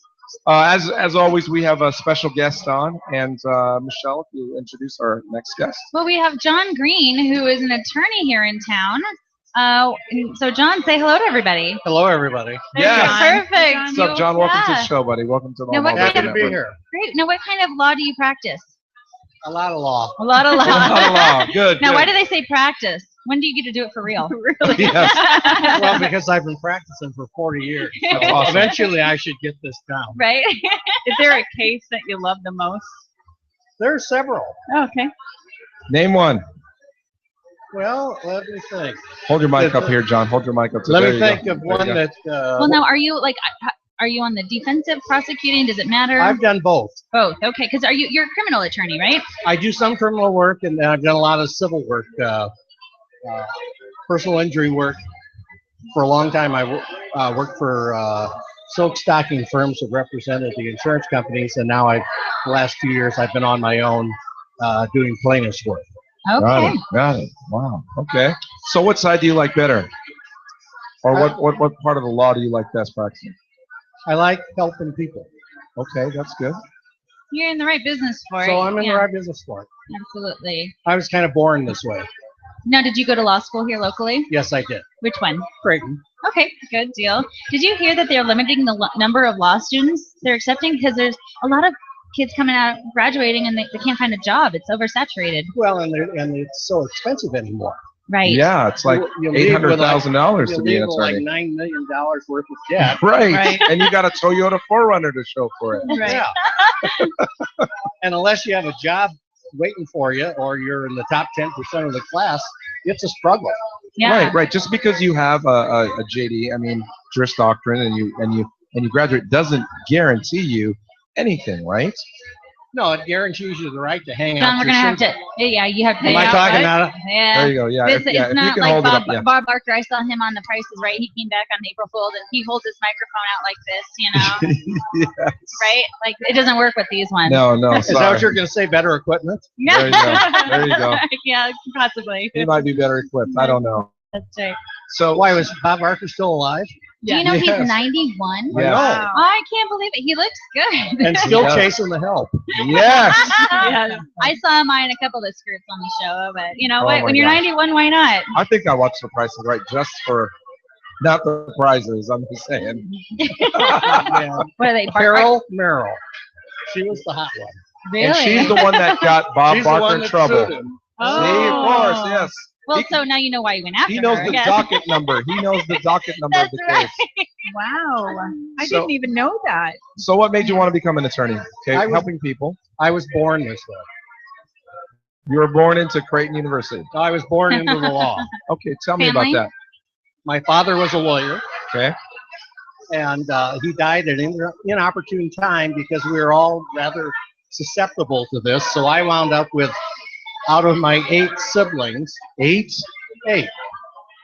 As always, we have a special guest on, and Michelle, if you introduce our next guest. Well, we have John Green, who is an attorney here in town. So John, say hello to everybody. Hello, everybody. Yes. Perfect. What's up, John? Welcome to the Yeah. show, buddy. Welcome to the Now, what All About kind Happy of- to be Network. here. Great. Now, what kind of law do you practice? A lot of law. A lot of law. Not allowed. Good. Now, good. why do they say practice? When do you get to do it for real? Really? Yes. Well, because I've been practicing for 40 years. So Awesome. eventually, I should get this down. Right? Is there a case that you love the most? There are several. Oh, okay. Name one. Well, let me think. Hold your mic up here, John. Hold your mic up. Let There me you go. think of There you one go. that Well, now, are you on the defensive prosecuting? Does it matter? I've done both. Both. Okay. Because you're a criminal attorney, right? I do some criminal work, and I've done a lot of civil work, personal injury work. For a long time, I worked for silk stocking firms that represented the insurance companies, and now the last 2 years, I've been on my own doing plaintiff's work. Got Okay. it. Got it. Wow. Okay. So, what side do you like better, or what part of the law do you like best practicing? I like helping people, Okay, that's good. You're in the right business for it. so I'm in Yeah, the right business for it. Absolutely. I was kind of born this way. Now, did you go to law school here locally? Yes, I did. Which one? Creighton. Okay, good deal. Did you hear that they're limiting the number of law students they're accepting because there's a lot of kids coming out graduating and they can't find a job. It's oversaturated. Well, and it's so expensive anymore. Right. Yeah, it's like You leave with $800,000 to You be an leave with like attorney. $9 million worth of debt. Right. Right. And you got a Toyota 4Runner to show for it. Right. Yeah. And unless you have a job waiting for you, or you're in the top 10% of the class, it's a struggle. Yeah. Right, right. Just because you have a JD, I mean, Juris Doctrine, and you graduate doesn't guarantee you anything, right? No, it guarantees you the right to hang John, out we're your gonna have shingle. to. Yeah, you have to. Am I yeah, talking right? out of? Yeah. There you go. Yeah, It's, if, yeah, it's if you not can like hold Bob, it up, yeah. Bob Barker. I saw him on The Price is Right. He came back on April Fool's and he holds his microphone out like this, you know, Yes. right? Like it doesn't work with these ones. No, no, Is that sorry. what you're going to say? Better equipment? Yeah. There you go. There you go. Yeah, possibly. He might be better equipped. I don't know. That's right. So Why was Bob Barker still alive Do you know Yes. he's 91? Yeah. Wow. I can't believe it. He looks good. and still Yeah. chasing the help? yes. Yeah. I saw him eyeing a couple of skirts on the show, but you know Oh what? my When you're gosh. 91, why not? I think I watched The Price is Right just for not the prizes. I'm just saying. Yeah. What are they? Carol Merrill. She was the hot one. Really? And she's the one that got Bob She's the Barker one in that trouble. sued him. See, of course, yes. well, he- so now you know why you went after He knows her. the I guess. docket number. He knows the docket number of That's the right. case. Wow. I So- didn't even know that. So, what made you want to become an attorney? Okay, I was- helping people. I was born this way. You were born into Creighton University. I was born into the law. Okay, tell me Family? about that. My father was a lawyer, Okay. and he died at an inopportune time because we were all rather susceptible to this. So I wound up with, out of my 8 siblings, 8,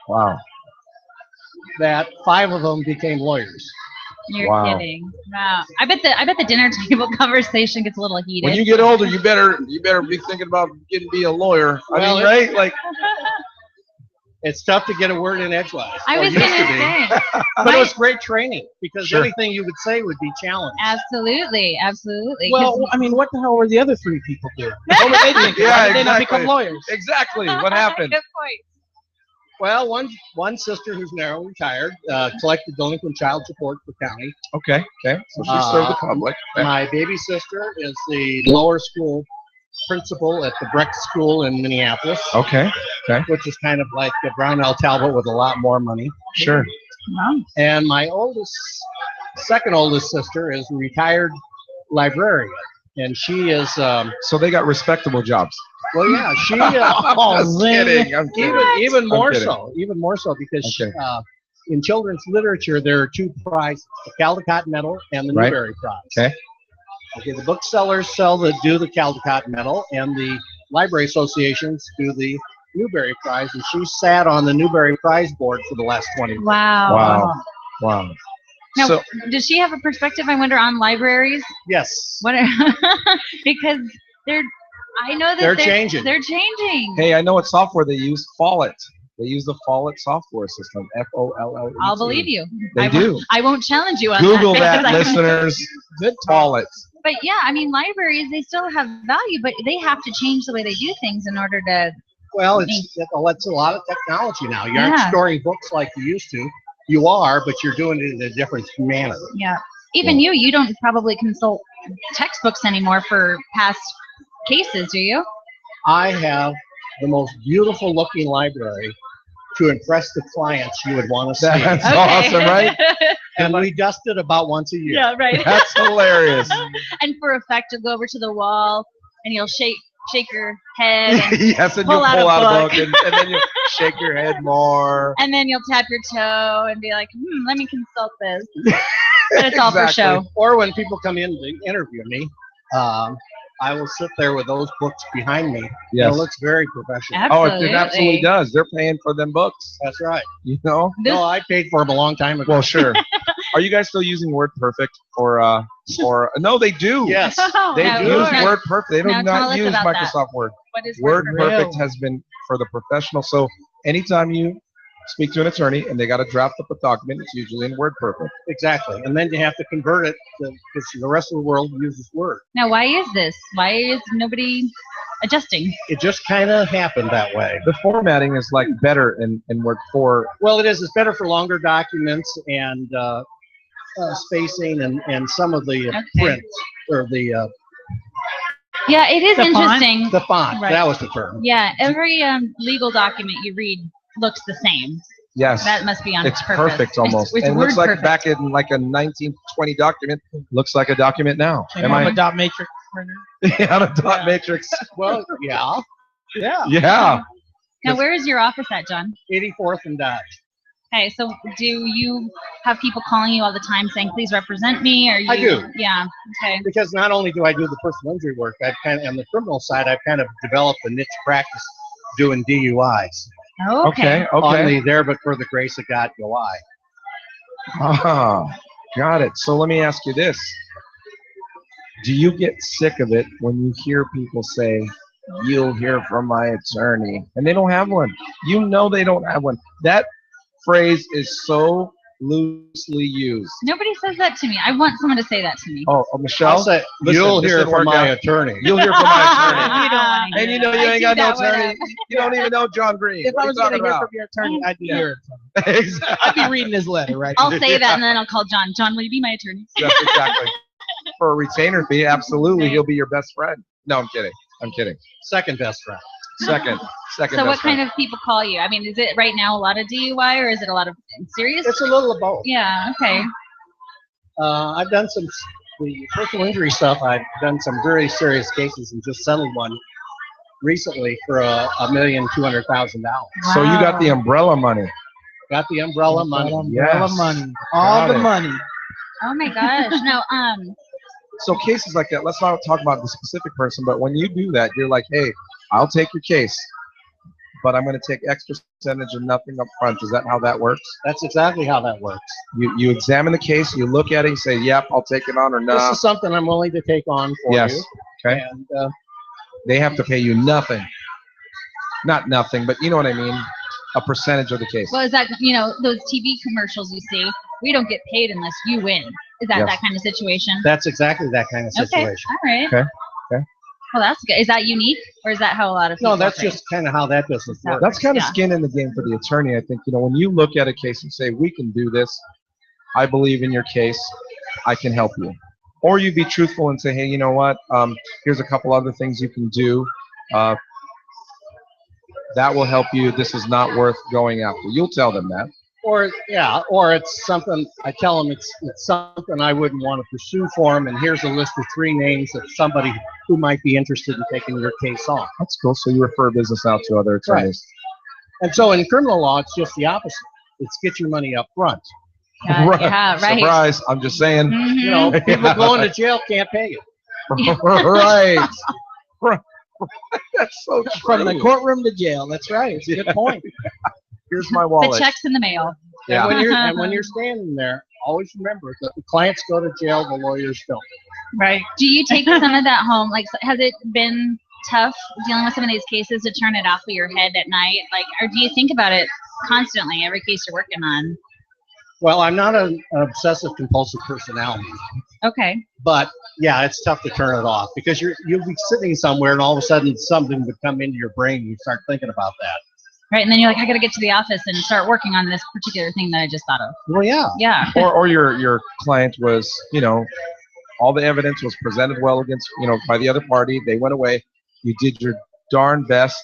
Wow. that 5 of them became lawyers. You're Wow. kidding. Wow. I bet the dinner table conversation gets a little heated. When you get older, you better be thinking about be a lawyer. I Well, mean, right? Like, It's tough to get a word in edgewise. I or was used gonna to be. say. But it was great training because Sure. anything you would say would be challenged. Absolutely, absolutely. 'Cause- Well, I mean, what the hell were the other 3 people doing? What were they thinking? Yeah, Why did they not exactly. become lawyers? exactly. What happened? Good point. Well, one sister who's now retired collected delinquent child support for county. Okay. Okay. So she served the public. Okay. My baby sister is the lower school principal at the Breck School in Minneapolis, Okay. which is kind of like the Brownell Talbot with a lot more money. Sure. And my second oldest sister is a retired librarian, and she is, So they got respectable jobs. well, yeah, she Just kidding. I'm kidding. even more kidding. so because Okay. in children's literature there are 2 prizes: the Caldecott Medal and the Right. Newbery Prize. Okay. Okay, the booksellers do the Caldecott Medal, and the library associations do the Newbery Prize, and she sat on the Newbery Prize board for the last 20 years. Wow. Wow. Wow. Now, So does she have a perspective, I wonder, on libraries? Yes. What are, because I know that They're changing. They're changing. hey, I know what software they use. Follett. They use the Follett software system. Follet. I'll believe you. They do. I won't challenge you on Google that. that, listeners. Good Follett. But yeah, I mean, libraries, they still have value, but they have to change the way they do things in order to. Well, it's a lot of technology now. You aren't Yeah. storing books like you used to. You are, but you're doing it in a different manner. Yeah. Even you don't probably consult textbooks anymore for past cases, do you? I have the most beautiful looking library to impress the clients you would want to see. That's awesome, right? And we dust it about once a year. Yeah, right. That's hilarious. And for effect, you'll go over to the wall and you'll shake your head. And, Yes, and you pull out pull a out a book. book and then you shake your head more. and then you'll tap your toe and be like, let me consult this. But it's all for Exactly. show. Or when people come in to interview me, I will sit there with those books behind me. Yes. And it looks very professional. Oh, it absolutely does. They're paying for them books. That's right. You know? No, I paid for them a long time ago. Well, sure. Are you guys still using WordPerfect or no, they do. Yes. They Now, use Lord, WordPerfect. They do now tell not us use about that. Microsoft Word. What is WordPerfect has been for the professional. So anytime you speak to an attorney and they got to draft up a document, it's usually in WordPerfect. Exactly. And then you have to convert it because the rest of the world uses Word. Now, why is this? Why is nobody adjusting? It just kind of happened that way. The formatting is like better in Word for. Well, it is. It's better for longer documents and spacing and some of the prints or the Yeah, it is The font? interesting. the font. Right. That was the term. Yeah, every legal document you read looks the same. Yes. That must be on It's purpose. perfect almost. It's and it word looks like perfect. back in like a 1920 document, looks like a document now. And Am I'm I a dot matrix printer. on a dot matrix? Well, yeah. Yeah. Yeah. Now, where is your office at, John? 84th and Dodge. Okay, so do you have people calling you all the time saying, "Please represent me"? Or you? I do. Yeah. Okay. Because not only do I do the personal injury work, I've kind of, on the criminal side, I've kind of developed a niche practice doing DUIs. Okay. Only there, but for the grace of God, go I. Ah, got it. So let me ask you this. Do you get sick of it when you hear people say, "You'll hear from my attorney," and they don't have one? You know they don't have one. That phrase is so loosely used. Nobody says that to me. I want someone to say that to me. Oh, I'll Michelle, say, listen, you'll this hear didn't from work my out. attorney. You'll hear from my attorney. You don't want to And hear you know that. you I ain't do got no that when attorney. You don't even know John Green. If What I are you was going to talking hear about? from your attorney, I'd be Yeah. here. Exactly. I'd be reading his letter, right? I'll say that, and then I'll call John. John, will you be my attorney? Yes, exactly. For a retainer fee, absolutely, he'll be your best friend. No, I'm kidding. I'm kidding. Second best friend. Second So best what friend. kind of people call you? I mean, is it right now a lot of DUI or is it a lot of serious? It's a little of both. Yeah, okay. I've done some the personal injury stuff. I've done some very serious cases and just settled one recently for $1,200,000. So you got the umbrella money. Got the umbrella money. Umbrella Yes. money. All Got the it. money. Oh my gosh. No, So cases like that, let's not talk about the specific person, but when you do that, you're like, hey, I'll take your case, but I'm going to take X percentage and nothing up front. Is that how that works? That's exactly how that works. You examine the case, you look at it, you say, yep, I'll take it on or This not. is something I'm willing to take on for Yes. you. Okay. And They have to pay you nothing. Not nothing, but you know what I mean? A percentage of the case. well, is that, those TV commercials you see, we don't get paid unless you win. Is that Yes. that kind of situation? that's exactly that kind of Okay, situation. all right. Okay, okay. Well, that's good. Is that unique or is that how a lot of people No, that's operate? just kind of how that business works. That's kind of Yeah. skin in the game for the attorney. I think, when you look at a case and say, we can do this, I believe in your case, I can help you. Or you be truthful and say, hey, you know what? Here's a couple other things you can do. That will help you. This is not worth going after. You'll tell them that. Or it's something I tell them it's something I wouldn't want to pursue for them, and here's a list of 3 names of somebody who might be interested in taking your case on. That's cool. So you refer business out to other attorneys. And so in criminal law, it's just the opposite. It's get your money up front. Yeah, right. Surprise. I'm just saying. Mhm. You know, people going to jail can't pay you. Right. Right. That's so true. From the courtroom to jail. That's right. It's a good point. Here's my The wallet. check's in the mail. Yeah. And when you're standing there, always remember that the clients go to jail, the lawyers don't. Right. Do you take some of that home? Like, has it been tough dealing with some of these cases to turn it off of your head at night? Like, or do you think about it constantly, every case you're working on? Well, I'm not an obsessive compulsive personality, Okay. but yeah, it's tough to turn it off because you'll be sitting somewhere and all of a sudden something would come into your brain and you start thinking about that. Right, and then you're like, I got to get to the office and start working on this particular thing that I just thought of. Well, yeah. Yeah. Or your client was, all the evidence was presented well against, by the other party. They went away. You did your darn best,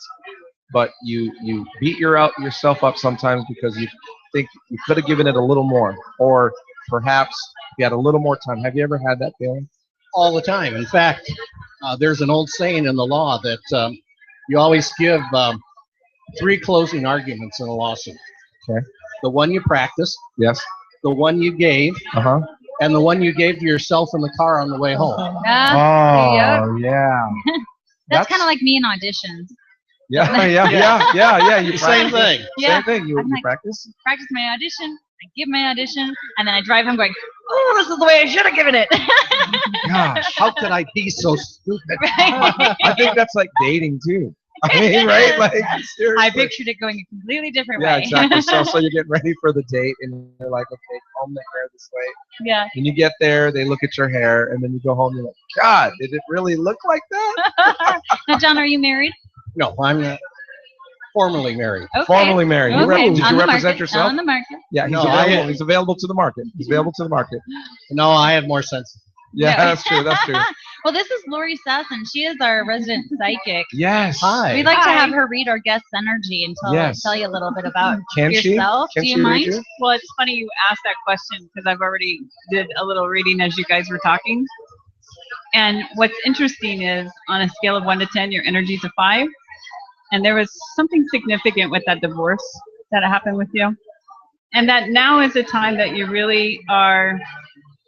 but you beat yourself up sometimes because you think you could have given it a little more, or perhaps you had a little more time. Have you ever had that feeling? All the time. In fact, there's an old saying in the law that you always give 3 closing arguments in a lawsuit. Okay. The one you practiced, Yes. the one you gave, Uh-huh. and the one you gave to yourself in the car on the way home. Oh, yeah. That's kind of like me in auditions. Yeah. You Same practice. thing. Yeah. Same thing. You I'm like, practice? Practice my audition. I give my audition, and then I drive home going, oh, this is the way I should have given it. Gosh. How could I be so stupid? Right? I think that's like dating too. I mean, right? Like, seriously. I pictured it going a completely different Yeah, way. exactly. So you're getting ready for the date, and you're like, okay, comb the hair this way. Yeah. And you get there, they look at your hair, and then you go home, you're like, God, did it really look like that? Now, John, are you married? No, I'm not formally married. Okay. Formally married. Okay. Did you On the represent market. yourself? On the market. Yeah, he's No, available. He's available to the market. He's available to the market. No, I have more sense. Yeah, Yeah. that's true. That's true. Well, this is Lori Sasson. She is our resident psychic. Yes. Hi. We'd like to Hi. have her read our guest's energy and Yes. tell you a little bit about Can she? yourself. Can Do you she read mind? you? Well, it's funny you asked that question because I've already did a little reading as you guys were talking. And what's interesting is on a scale of 1 to 10, your energy's a 5. And there was something significant with that divorce that happened with you. And that now is a time that you really are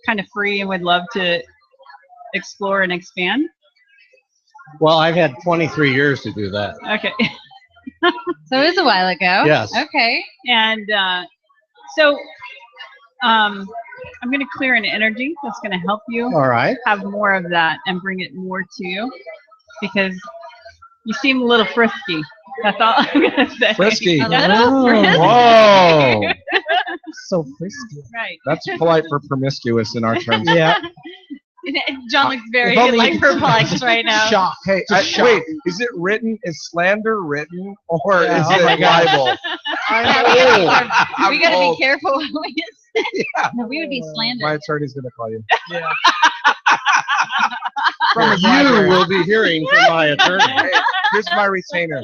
kind of free and would love to explore and expand. Well, I've had 23 years to do that. Okay. So it was a while ago. Yes. Okay. And so I'm going to clear an energy that's going to help you All right. have more of that and bring it more to you because you seem a little frisky. That's all I'm going to say. Frisky. A little frisky. Whoa. So frisky. Right. That's polite for promiscuous in our terms. Yeah. John looks very If only like you- perplexed right now. Shock. Hey, Just wait, is it written? Is slander written, or Yeah, is oh my it God. libel? Yeah, we gotta old. be careful what we say. Yeah. No, we would be slandered. My attorney's gonna call you. From you will be hearing from my attorney. Hey, here's my retainer.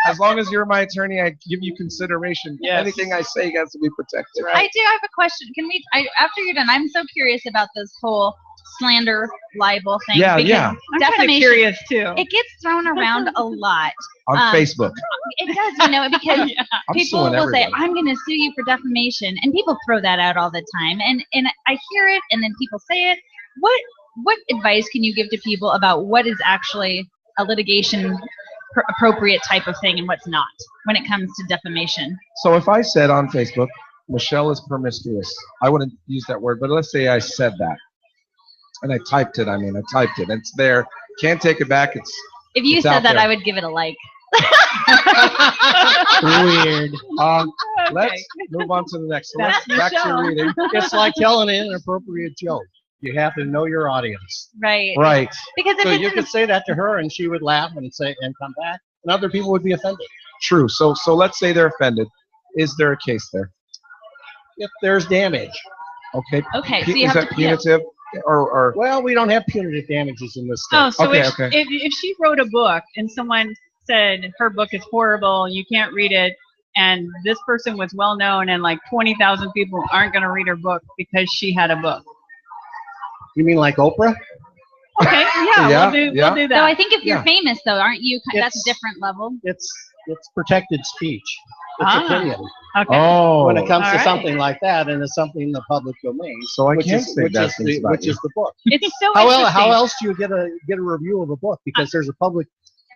As long as you're my attorney, I give you consideration. Yes. Anything I say has to be protected. I do have a question. Can we? After you're done, I'm so curious about this whole slander libel thing. Yeah, because yeah. I'm kind of defamation. curious too. It gets thrown around a lot. On Facebook. It does, because Yeah. I'm people suing will say, everybody. I'm going to sue you for defamation. And people throw that out all the time. And I hear it, and then people say it. What advice can you give to people about what is actually a litigation appropriate type of thing and what's not when it comes to defamation? So if I said on Facebook, Michelle is promiscuous, I wouldn't use that word, but let's say I said that. And I typed it. It's there. Can't take it back. It's If you It's said out that, there. I would give it a like. Weird. Let's move on to the next. So That's back to Michelle. your reading. It's like telling an inappropriate joke. You have to know your audience. Right. Right. Because if So it's you in could say that to her, and she would laugh and say and come back, and other people would be offended. True. So let's say they're offended. Is there a case there? If there's damage, Okay. okay, so you Is have that to punitive? Or well, we don't have punitive damages in this state. Oh, so Okay, if, okay. if she wrote a book and someone said her book is horrible, you can't read it, and this person was well known and like 20,000 people aren't going to read her book because she had a book. You mean like Oprah? Okay, yeah, Yeah, we'll yeah. do So I that. think if you're Yeah. famous, though, aren't you? That's a It's- different level. It's protected speech. It's Ah. opinion. Okay. Oh. When it comes all to right. something like that, and it's something in the public domain. So I which can't is, say which bad is things the, about which you. is the book. It's so How interesting. else do you get a review of a book? Because there's a public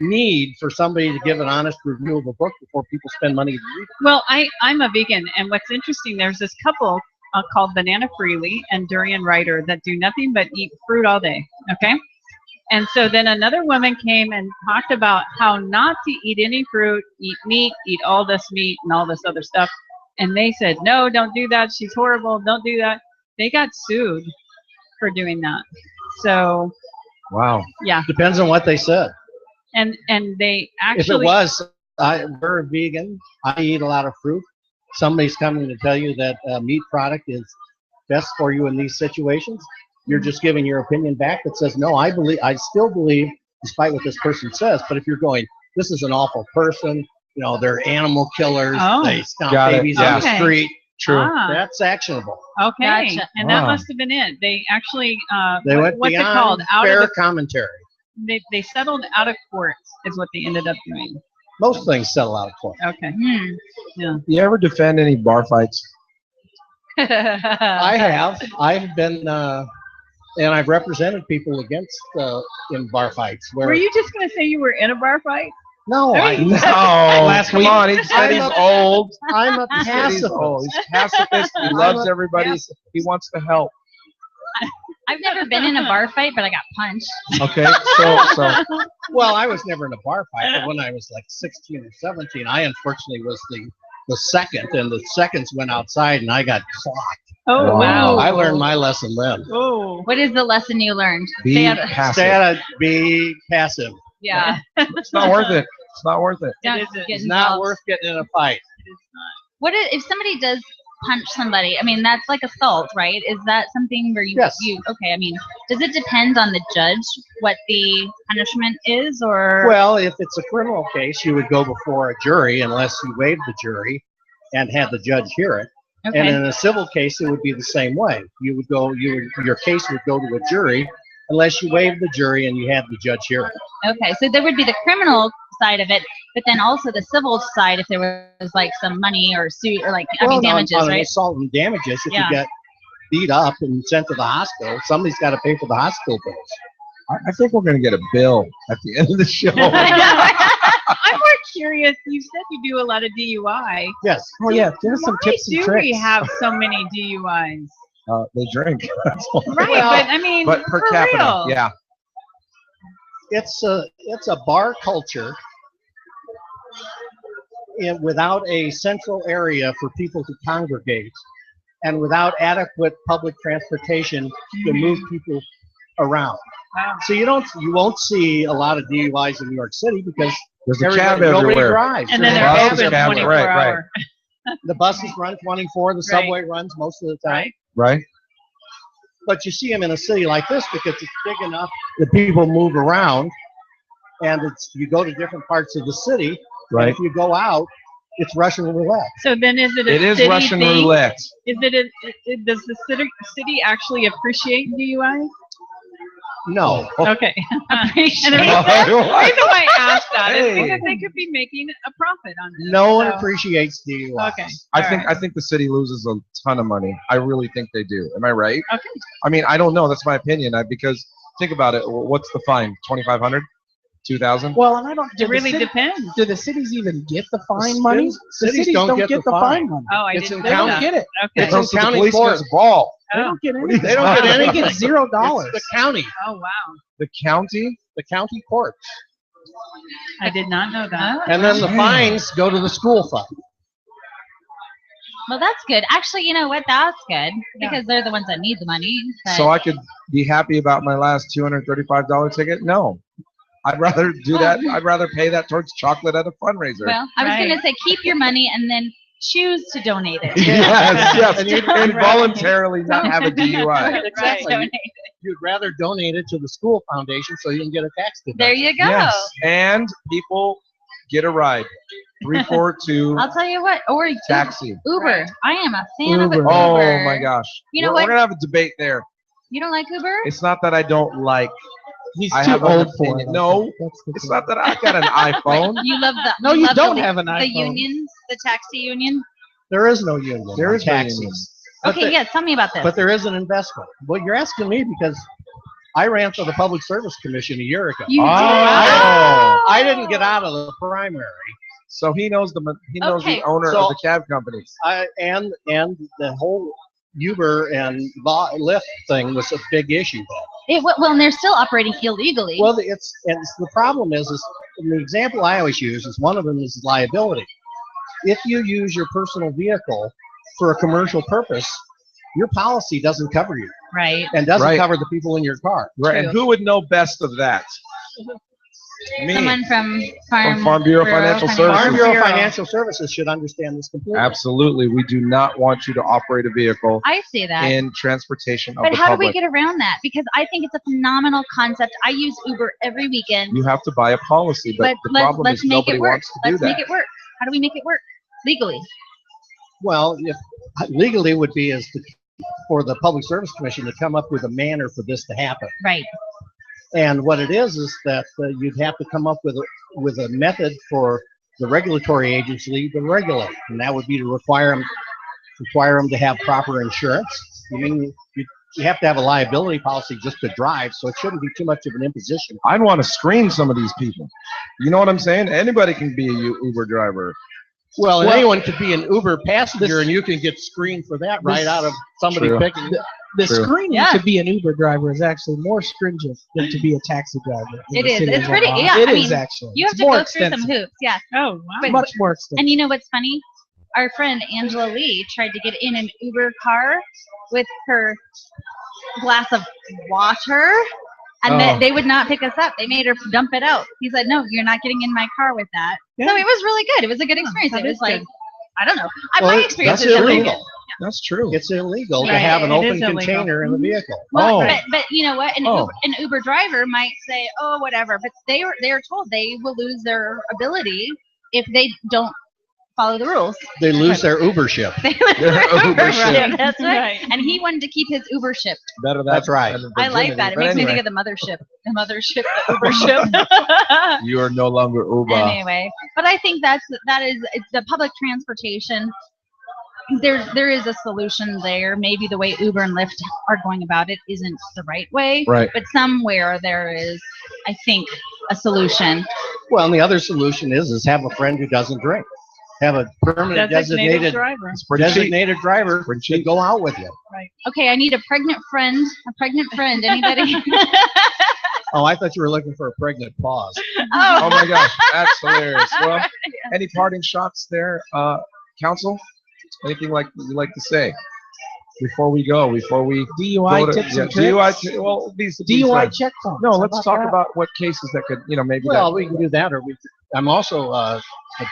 need for somebody to give an honest review of a book before people spend money to read it. Well, I'm a vegan, and what's interesting, there's this couple called Banana Freely and Durian Rider that do nothing but eat fruit all day. Okay. And so then another woman came and talked about how not to eat any fruit, eat meat, eat all this meat and all this other stuff. And they said, no, don't do that. She's horrible. Don't do that. They got sued for doing that. So, Wow. yeah. Depends on what they said. And they If it actually, was, we're a vegan, I eat a lot of fruit. Somebody's coming to tell you that a meat product is best for you in these situations. You're just giving your opinion back that says, no, I still believe, despite what this person says. But if you're going, this is an awful person, you know, they're animal killers, Oh. they stomp Got it, babies yeah. on the Okay. street, True. Ah, that's actionable. okay. Gotcha. And that Wow. must have been it. They actually, They went what's it beyond called? Out fair of commentary. they settled out of court is what they ended up doing. Most things settle out of court. Okay. Hmm. You ever defend any bar fights? I have. I've been, and I've represented people against in bar fights. Where Were you just going to say you were in a bar fight? No, No, Last come week- on. He said he's old. I'm a He said he's old. pacifist. He's pacifist. He loves everybody. He wants to help. I've never been in a bar fight, but I got punched. Okay, so Well, I was never in a bar fight, but when I was like 16 or 17, I unfortunately was the second, and the seconds went outside, and I got clocked. Oh, Wow. wow. I learned my lesson then. Oh, What is the lesson you learned? be Stay out of- Stay passive. out of, be passive. Yeah. It's not worth it. It's not worth it. Don't isn't. get It's not involved. worth getting in a fight. What if somebody does punch somebody? I mean, that's like assault, right? Is that something where you, Yes. okay, I mean, does it depend on the judge what the punishment is, or? Well, if it's a criminal case, you would go before a jury unless you waived the jury and had the judge hear it. And Okay. in a civil case, it would be the same way. You would go, your case would go to a jury unless you waived the jury and you had the judge hear it. Okay, so there would be the criminal side of it, but then also the civil side if there was like some money or suit or like, I mean, damages, on an right? assault and damages, if Yeah. you get beat up and sent to the hospital, somebody's got to pay for the hospital bills. I think we're going to get a bill at the end of the show. I'm more curious. You said you do a lot of DUI. Yes. Oh yeah, give us some Why tips and do tricks. we have so many DUIs? They drink. That's all. Right, Well, but I mean, But per for capita, real. yeah. It's a bar culture without a central area for people to congregate and without adequate public transportation to move people around. Wow. So you won't see a lot of DUIs in New York City because There's a cab nobody everywhere. drives. And then There's they're buses, open cabs, 24 right, right. hour. the buses run 24, the subway runs most of the time. Right. Right? But you see them in a city like this because it's big enough that people move around, and you go to different parts of the city. And Right. if you go out, it's Russian roulette. So then is it a It is city Russian thing? roulette. Is does the city actually appreciate DUI? No, Okay. And the reason What? why I asked that is Hey. because they could be making a profit on this. no one So- appreciates DUI. Okay. I all think right. I think the city loses a ton of money. I really think they do. Am I right? Okay. I mean, I don't know. That's my opinion. Because think about it. What's the fine? 2,500? 2,000? Well, and I don't. It really depends. Do the cities even get the fine cities- money? The cities cities don't don't get get the the fine. fine money. Oh, I It's didn't in They know don't that. get it. Okay. It's in Goes to the county police court. gets a ball. They Oh. don't get What do you anything. They don't get They anything. get $0. It's the county, Oh, wow. The county? the county court, I did not know that. and then the fines go to the school fund. Well, that's good. Actually, you know what? That's good Yeah. because they're the ones that need the money. But So I could be happy about my last $235 ticket? No. I'd rather do that. I'd rather pay that towards chocolate at a fundraiser. well, I was Right. going to say keep your money and then choose to donate it. Yes, yes. And you'd- And voluntarily not have a DUI. Exactly. Donate. You'd rather donate it to the school foundation so you can get a tax deduction. There you go. Yes. And people get a ride. 342 I'll tell you what. Or taxi. Uber. I am a fan of Uber. Uber. Oh my gosh. You know we're, what? we're gonna have a debate there. You don't like Uber? It's not that I don't like. He's I too have an old for opinion. it. No, That's the it's thing. not that I got an iPhone. You love the. No, you love don't the, have an the iPhone. unions, the taxi union. There is no union. There on is no taxis. union. But Okay, the- yeah. Tell me about this. But there is an investment. Well, you're asking me because I ran for the Public Service Commission a year ago. you Oh. did. I didn't get out of the primary. So he knows Okay. the owner So- of the cab companies. And the whole Uber and Lyft thing was a big issue. Well, and they're still operating illegally. Well, the problem is and the example I always use is one of them is liability. If you use your personal vehicle for a commercial purpose, your policy doesn't cover you right. and doesn't Right. cover the people in your car. Right. And who would know best of that? Me. Someone from Farm Bureau Financial Services. Farm Bureau Financial Services should understand this completely. Absolutely. We do not want you to operate a vehicle I say that. in transportation of But the how public. do we get around that? Because I think it's a phenomenal concept. I use Uber every weekend. You have to buy a policy, but the problem let's is make nobody it work. wants to do Let's that. make it work. How do we make it work legally? Well, if legally would be for the Public Service Commission to come up with a manner for this to happen. Right. And what it is that you'd have to come up with a method for the regulatory agency to regulate, and that would be to require them to have proper insurance. I mean, you have to have a liability policy just to drive, so it shouldn't be too much of an imposition. I'd want to screen some of these people. You know what I'm saying? Anybody can be a Uber driver. Well, and anyone could be an Uber passenger, and you can get screened for that right out of somebody True. picking. The True. screening Yeah. to be an Uber driver is actually more stringent than to be a taxi driver. in It the is. city It's of pretty. Omaha. Yeah. It I is mean, actually. you have It's to more go through some extensive. hoops. Yeah. Oh, wow. But- Much more extensive. And you know what's funny? Our friend Angela Lee tried to get in an Uber car with her glass of water, and Oh. they would not pick us up. They made her dump it out. He said, "No, you're not getting in my car with that." Yeah. So it was really good. It was a good experience. that It was is like, good. I don't know. Well, My experience that's is really illegal. good. That's true. It's illegal to Right. have an It open is illegal. container in the vehicle. Well, Oh. but you know what? Oh. An Uber driver might say, "Oh, whatever," but they're told they will lose their ability if they don't follow the rules. They lose their Ubership. They lose Their their Ubership. Ubership. That's right. Right. And he wanted to keep his Ubership. Better That's right. than I like virginity. that. It But makes me anyway, think of the mothership. The mothership, the Ubership. you are no longer Uber. Anyway, but I think that is it's the public transportation. There is a solution there. Maybe the way Uber and Lyft are going about it isn't the right way. Right. But somewhere there is, I think, a solution. Well, and the other solution is have a friend who doesn't drink. Have a permanent Designated driver. It's pretty cheap. designated driver Pretty to cheap. go out with you. Okay, I need a pregnant friend. Anybody? Oh, I thought you were looking for a pregnant pause. Oh my gosh, that's hilarious. Well, any parting shots there, counsel? Anything you'd like to say before we go? Before we DUI go to, tips and DUI. tricks. Well, these DUI checkpoints. No, How let's about talk that? about what cases that could, maybe. Well, that, we can do that, or I'm also a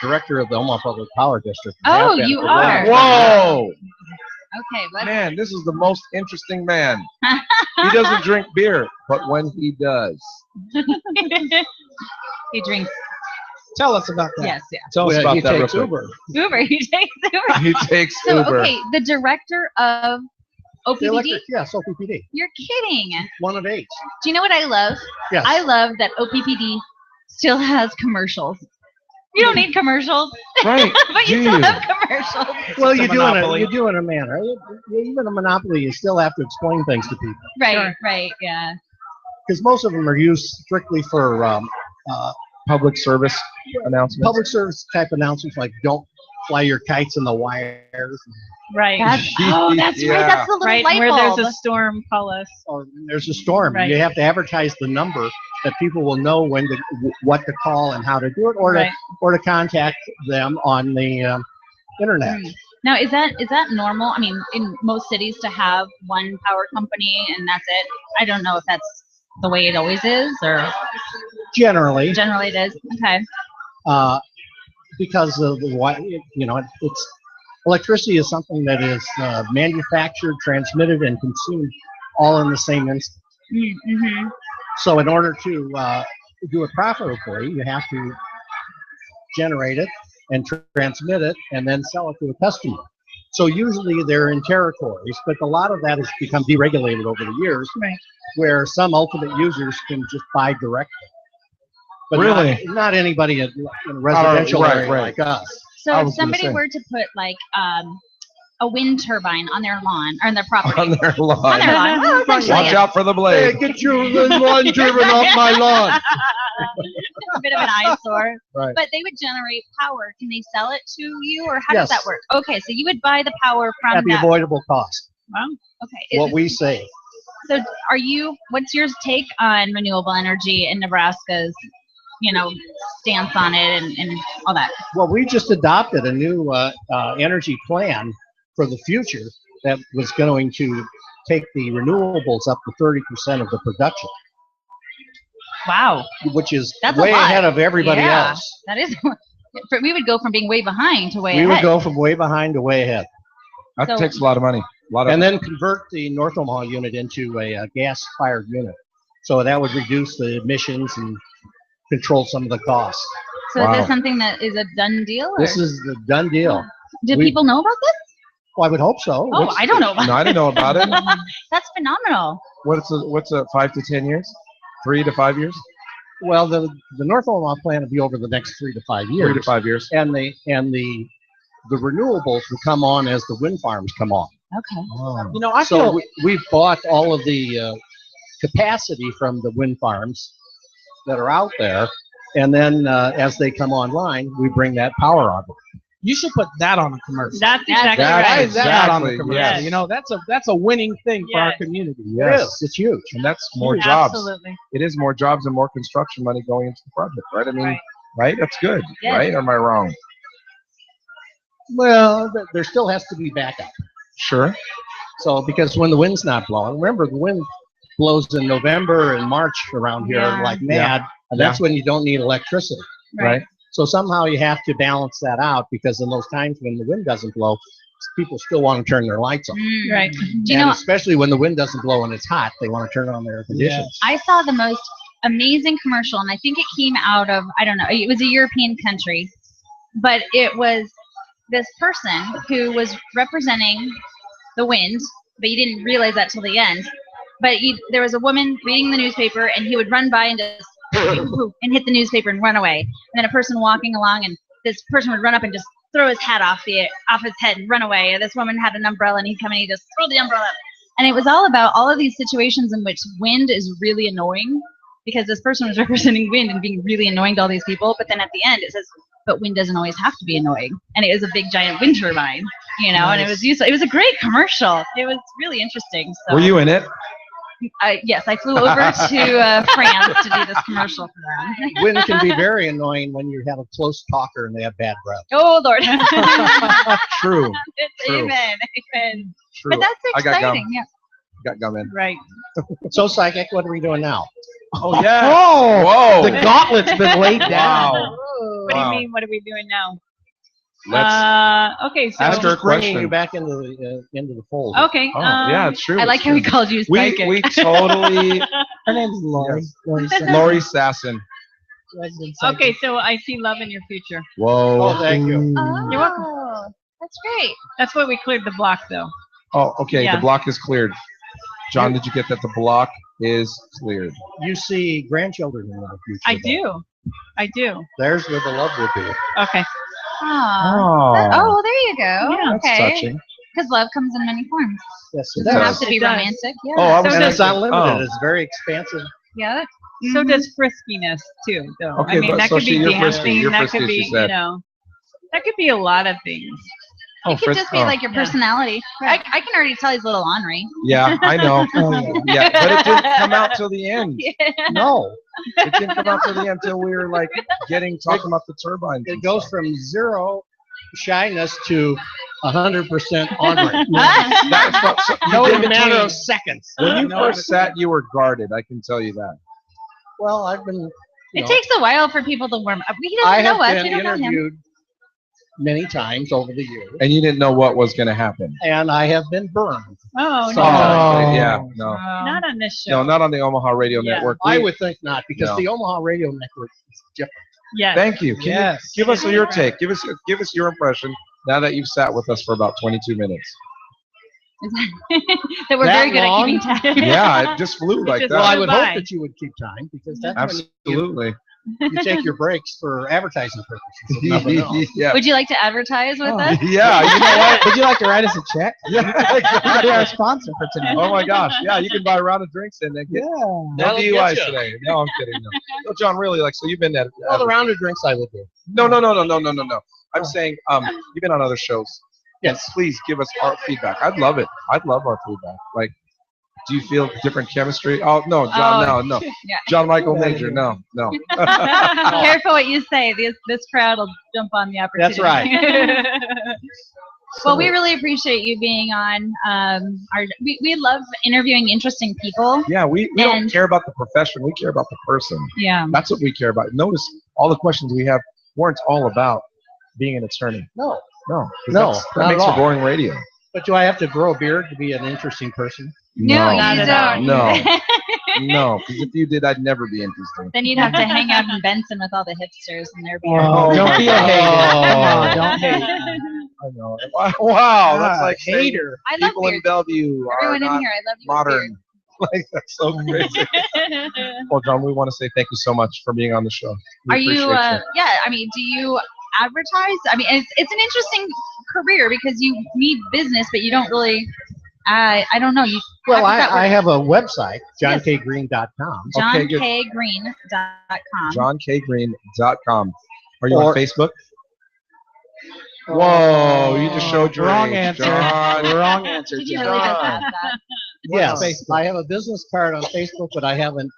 director of the Omaha Public Power District. Oh, Have been you for are. the Whoa, Okay, what? man, this is the most interesting man. He doesn't drink beer, but when he does, He drinks. Tell us about that. Yes, yeah. tell us Well, about he that real takes quick. Uber. Uber. He takes Uber. He takes So Uber. okay, the director of The OPPD. electric, yes, OPPD. You're kidding. One of 8. Do you know what I love? Yes. I love that OPPD still has commercials. You don't need commercials, Right? but you Do still you? have commercials. Well, It's a monopoly. you do in a manner. Even a monopoly, you still have to explain things to people Right, Sure. right, yeah. because most of them are used strictly for Public service announcements. public service type announcements, like don't fly your kites in the wires, Right. That's right. That's the little Right. light Where bulb. there's a storm, call us. or there's a storm. Right. You have to advertise the number that people will know what to call and how to do it, or Right. to contact them on the internet. Now, is that normal? I mean, in most cities to have one power company and that's it. I don't know if that's the way it always is, or Generally, generally it is. Okay. because of it's electricity is something that is manufactured, transmitted, and consumed all in the same instant. Mm-hmm. So in order to do it profitably, you have to generate it and transmit it and then sell it to a customer. So usually they're in territories, but a lot of that has become deregulated over the years, Right. where some ultimate users can just buy directly. But Really? not anybody in a residential right, area right. like us. So I if was gonna somebody say. were to put like a wind turbine on their lawn or on their property, On their lawn. on their lawn, well, essentially, Watch out for the blade. get your lawn driven off my lawn. it's a bit of an eyesore. Right. But they would generate power. Can they sell it to you, or how Yes. does that work? Okay, so you would buy the power from At the that. avoidable cost. Wow. Okay. what we say. So what's your take on renewable energy in Nebraska's, stance on it and all that? Well, we just adopted a new energy plan for the future that was going to take the renewables up to 30% of the production, Wow. which is That's a way lot. ahead of everybody Yeah. else. That is, we would go from being way behind to way We ahead. would go from way behind to way ahead. That So- takes a lot of money. And then convert the North Omaha unit into a gas-fired unit. So that would reduce the emissions and control some of the costs. So is Wow. this something that is a done deal? Or? This is the done deal. Do we- people know about this? Well, I would hope so. Oh, I don't know about No, I didn't know about it. That's phenomenal. What's a 5 to 10 years? 3 to 5 years? Well, the North Omaha plan will be over the next 3 to 5 years. 3 to 5 years. And the renewables will come on as the wind farms come on. Okay. I So feel we've bought all of the capacity from the wind farms that are out there, and then as they come online, we bring that power on. you should put that on a commercial. That's exactly That's Why right. is that not on the exactly, commercial? yes. That's a winning thing for our Yes. community. It is. It's huge. And that's more jobs. Absolutely. It is more jobs and more construction money going into the project, right? I mean, Right. right? That's good, Yes. right? Or am I wrong? Well, there still has to be backup. Sure. So because when the wind's not blowing, remember the wind blows in November and March around here Yeah. like mad, and that's when you don't need electricity. Right. So somehow you have to balance that out, because in those times when the wind doesn't blow, people still want to turn their lights on. Right. Do you And know, especially when the wind doesn't blow and it's hot, they want to turn on their air conditioning. I saw the most amazing commercial, and I think it came out of, I don't know, it was a European country, but it was this person who was representing the wind, but you didn't realize that till the end. But there was a woman reading the newspaper, and he would run by and just and hit the newspaper and run away. And then a person walking along, and this person would run up and just throw his hat off his head and run away. And this woman had an umbrella, and he'd come and he'd just throw the umbrella up. And it was all about all of these situations in which wind is really annoying, because this person was representing wind and being really annoying to all these people. But then at the end it says, but wind doesn't always have to be annoying. And it was a big giant wind turbine, and it was useful. It was a great commercial. It was really interesting. So, Were you in it? yes, I flew over to France to do this commercial for them. Wind can be very annoying when you have a close talker and they have bad breath. Oh, Lord. True. True. Amen. Amen. True. But that's I got exciting. gum. Yeah. Got gum in. Right. So, Psychic, what are we doing now? Oh yeah. Oh, Whoa. the gauntlet's been laid down. Wow. What Wow. do you mean? What are we doing now? Let's Okay. So. ask her a Just bringing question. you back into the fold. Okay. Oh, yeah, it's true. I like it's how true. we called you psychic. We totally Her name's Lori. Yes. Lori Sasson, Lori Sasson. resident psychic. Okay. So I see love in your future. Whoa. Oh, thank you. Oh, You're welcome. that's great. That's why we cleared the block, though. Oh, okay. Yeah. The block is cleared. John, did you get that? The block is cleared. You see grandchildren in the future. I then. do. I do. There's where the love would be. Okay. Aw. Oh, there you go. Yeah, that's okay. touching. Because love comes in many forms. Yes, It it doesn't have does. to be It does. romantic. Yeah. Oh, I was So And does- it's unlimited. Oh. It's very expansive. Yeah. So does friskiness too, though. Okay, I mean, but that so could be you're frisky. dancing. You're That frisky, could be, she said. that could be a lot of things. It could just be like your Yeah. personality. I can already tell he's a little ornery. Yeah, I know. Oh, yeah. Yeah, but it didn't come out till the end. No, It didn't come out till the end until we were like talking about the turbines. it and goes stuff. from zero shyness to 100% ornery. That's what, so, No, you in a did matter between- of seconds. when you No, first sat, you were guarded. I can tell you that. Well, I've been. It takes a while for people to warm up. He I doesn't have know us. been We don't know him. interviewed many times over the years, And you didn't know what was going to happen. and I have been burned. Oh, So- no. Oh. Yeah, no. Not on this show. No, not on the Omaha Radio Yeah. Network. I We- would think not, because No. the Omaha Radio Network is different. Yes. Thank you. Can Yes. you give us your take? Give us your impression now that you've sat with us for about 22 minutes. That we're That very good long? at keeping time. Yeah, it just flew like just Well, I that. would Bye. hope that you would keep time, because that's when Absolutely. you take your breaks for advertising purposes. if nothing else. Yeah. Would you like to advertise with Oh. us? Yeah, you know what? Would you like to write us a check? Yeah, You could be our exactly. sponsor for tonight. Oh my gosh. Yeah, you can buy a round of drinks and then get Yeah. no That'll get DUIs ya. today. No, I'm kidding. No, John, really, like, so you've been at. Well, the round of drinks I would do. No. I'm saying, you've been on other shows, Yes, please give us our feedback. I'd love it. I'd love our feedback. Like, do you feel different chemistry? Oh no, John, no. Yeah. John Michael Major, no. Careful what you say. This crowd will jump on the opportunity. That's right. Well, we really appreciate you being on. We love interviewing interesting people. Yeah, we don't care about the profession. We care about the person. Yeah. That's what we care about. Notice all the questions we have weren't all about being an attorney. No. 'cause No, that not makes at for all. boring radio. But do I have to grow a beard to be an interesting person? No, Not you at all. don't. No. No, because if you did, I'd never be interesting. Then you'd have to hang out in Benson with all the hipsters and their beard. Oh, don't be a my hater. God. Come on, don't hate. I know. Wow, that's like saying hater. I love people in beards. Bellevue are Everyone in not here, I love you. modern. Like, that's so crazy. Well, John, we want to say thank you so much for being on the show. We Are you? appreciate Yeah. I mean, do you advertise? I mean, it's an interesting career because you need business, but you don't really. I don't know. Well, how does that I work? have a website, Yes. johnkgreen.com. Okay, good. JohnKGreen.com. johnkgreen.com. Are you Or- on Facebook? Whoa, you just showed your Wrong age, answer. John. Wrong answer, Did you John. really just ask that? Yes, Facebook? I have a business card on Facebook, but I haven't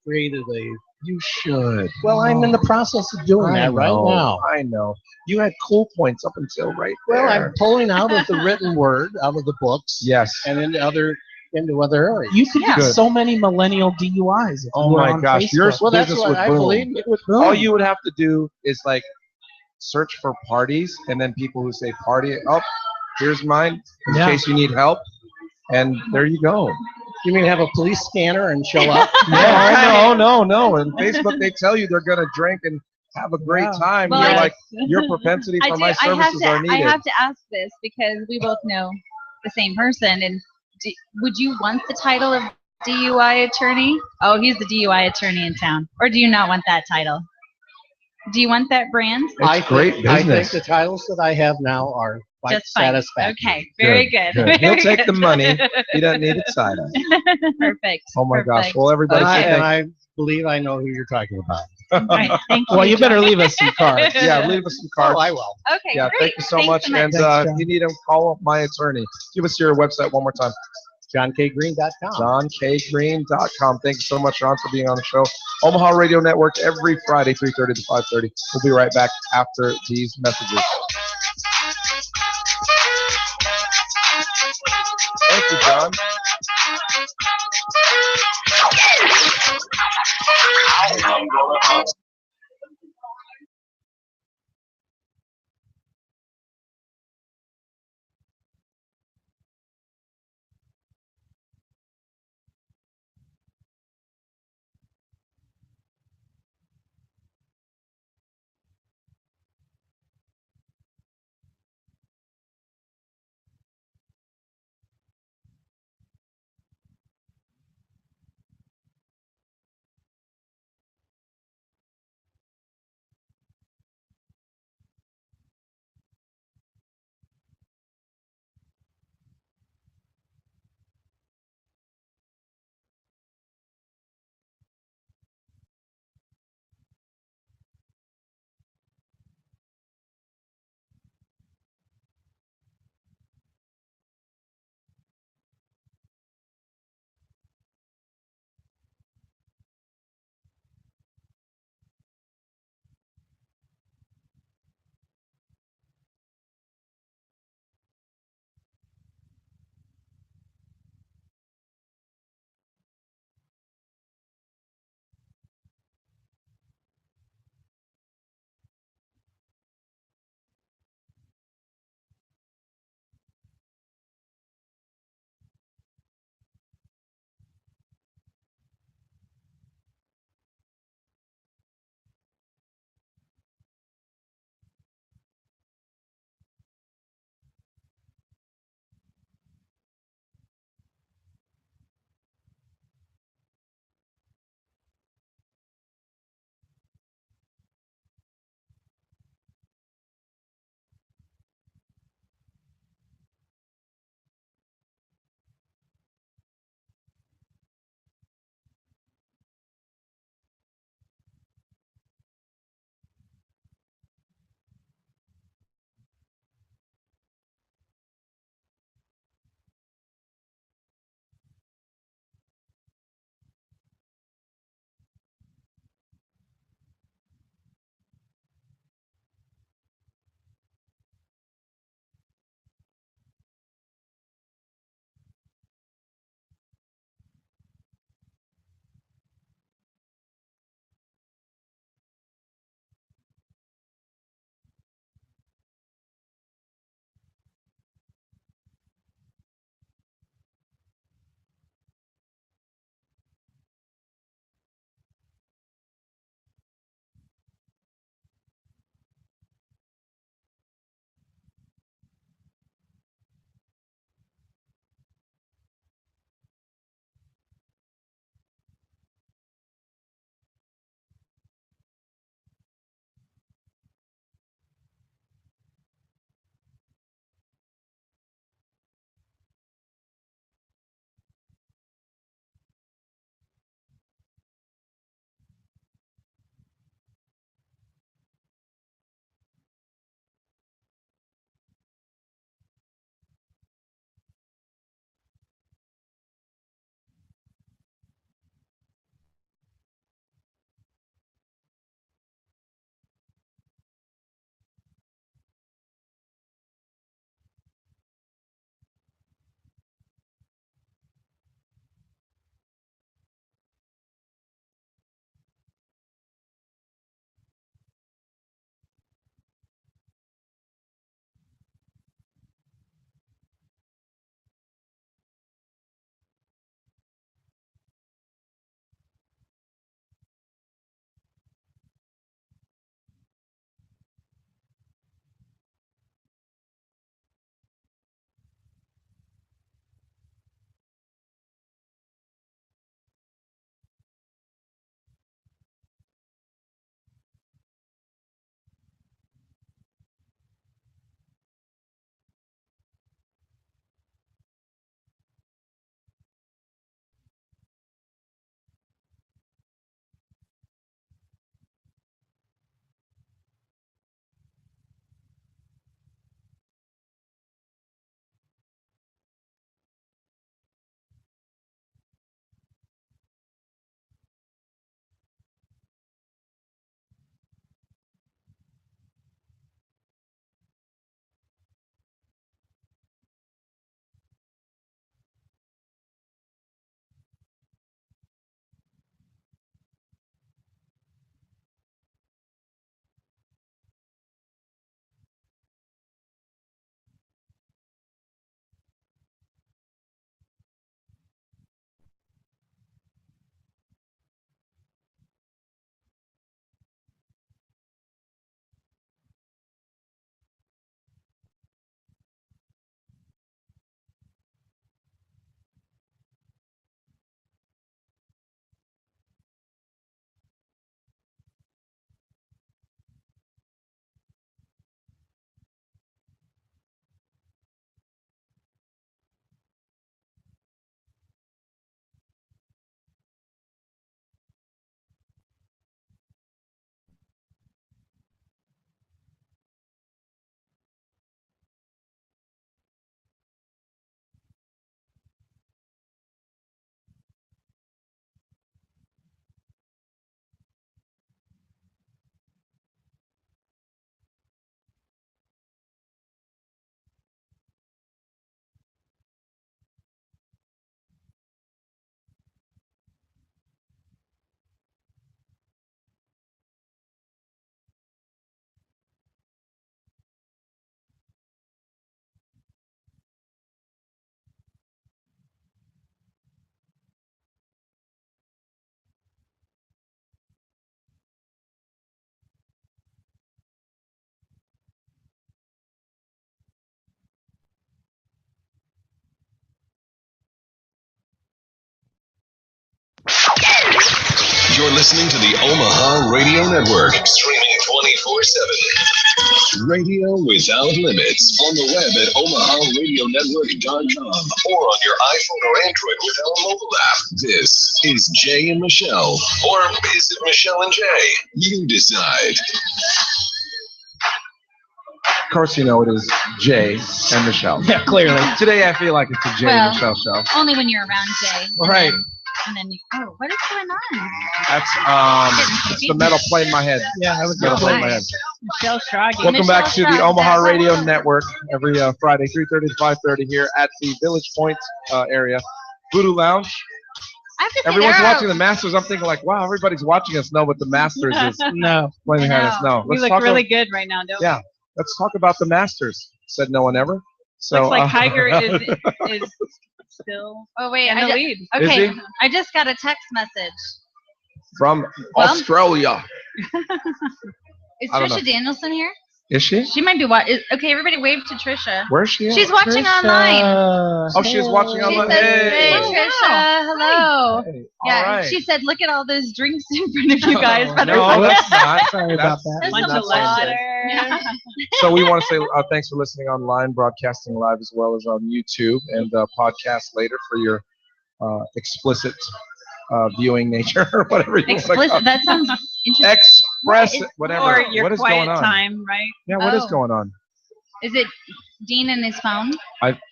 created a. You should. Well, I'm in the process of doing that right now. I know. You had cool points up until right Well, there. I'm pulling out of the written word, out of the books, Yes. and into other areas. You could Yeah. get Good. so many millennial DUIs. If Oh you were my on gosh, Facebook. yours- Well, that's business what would I boom. believe it would. All you would have to do is like search for parties and then people who say party. Oh, here's mine in Yeah. case you need help. And there you go. You mean have a police scanner and show up? No. And Facebook, they tell you they're going to drink and have a great Yeah. time. Well, You're I- like, your propensity for my services are I needed. have to ask this because we both know the same person. And would you want the title of DUI attorney? Oh, he's the DUI attorney in town. Or do you not want that title? Do you want that brand? It's great I think business. the titles that I have now are quite Just fine. satisfactory. Okay, very good. Good. He'll Very take good. the money. He doesn't need it side eye. Perfect. Oh my gosh. Perfect. Well, everybody, And say I believe I know who you're talking about. All right, thank you. Well, you better John. leave us some cards. yeah, leave us some cards. Oh, I will. Okay, Yeah, great. thank you so Thanks much. And Thanks, if John. you need him, call up my attorney. Give us your website one more time. JohnKGreen.com. JohnKGreen.com. Thank you so much, John, for being on the show. Omaha Radio Network every Friday, 3:30 to 5:30. We'll be right back after these messages. Thank you, John. listening to the Omaha Radio Network, streaming 24/7. Radio without limits on the web at omaharadionetwork.com or on your iPhone or Android with our mobile app. This is Jay and Michelle, or is it Michelle and Jay? You decide. Of course, you know it is Jay and Michelle. Yeah, clearly. Today, I feel like it's a Jay and Michelle show. Only when you're around Jay. Right. And then you, oh, what is going on? That's it's the metal playing my head. Yeah, that was Metal good. playing my head. Michelle Stroggy. Welcome back to the Michelle Omaha Strauss. Radio Network every Friday, 3:30 to 5:30 here at the Village Point area. Voodoo Lounge. I have to say, Everyone's there are- watching the Masters. I'm thinking like, wow, everybody's watching us. No, but the Masters is No. playing behind us. No. We look talk really good right now, don't Yeah. Let's talk about the Masters. Said no one ever. we? So Looks like Tiger is still Oh, wait. in the lead. Okay. Is he? I just got a text message. from Well- Australia. Is I don't Trisha Danielson here? Is she? She might be watching. Okay, everybody wave to Trisha. Where's she at? She's watching online. Oh, she's watching She online. said, Hey. hey, Oh, Trisha, hello. Hey, Yeah, all right. she said, look at all those drinks in front of you guys. No, Better no, that's not. Sorry about that. There's Bunch some of legends. water. So we want to say thanks for listening online, broadcasting live as well as on YouTube, and podcast later for your explicit viewing nature or whatever you want to call Explicit. it. That sounds interesting. Express it, whatever. Or your What is quiet going on? time, right? Yeah, what is Oh. going on? Is it Dean and his phone?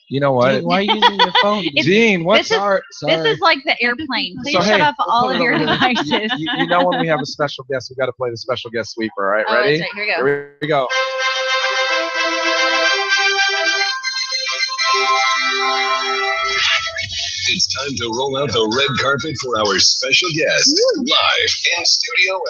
You know what? Dude, why are you using your phone? It's- Dean, what's this is- our? This is like the airplane. Please So, shut hey, up all we'll of put it your over here. devices. You know when we have a special guest, we got to play the special guest sweeper. All right, Oh, ready? that's right. Here we go. Here we go. It's time to roll out the red carpet for our special guest, live in studio.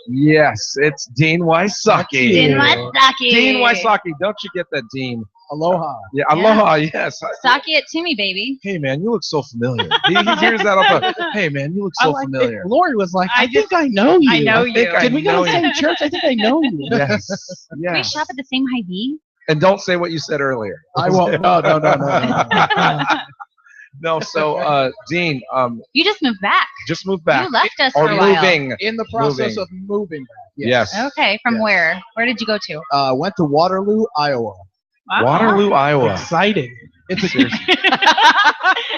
Yes, it's Dean Wysocki. Dean Matsaki. Dean Wysocki. Don't you get that, Dean? Aloha. Yeah, aloha. Yes. Saki it to me, baby. Hey man, you look so familiar. He hears that all the time. Hey man, you look so familiar. Lori was like, I I think I know you. I know I think you. I Did we go know to the you. same church? I think I know you. Yes. We Yes. shop at the same Hy-Vee. And don't say what you said earlier. I won't. No. No. So, Dean, You just moved back. just move back. You left us or for a while. moving. In the process Moving. of moving back. Yes. Okay, from Yes. where? Where did you go to? Went to Waterloo, Iowa. Wow. Waterloo, Iowa. Exciting. It's a Seriously.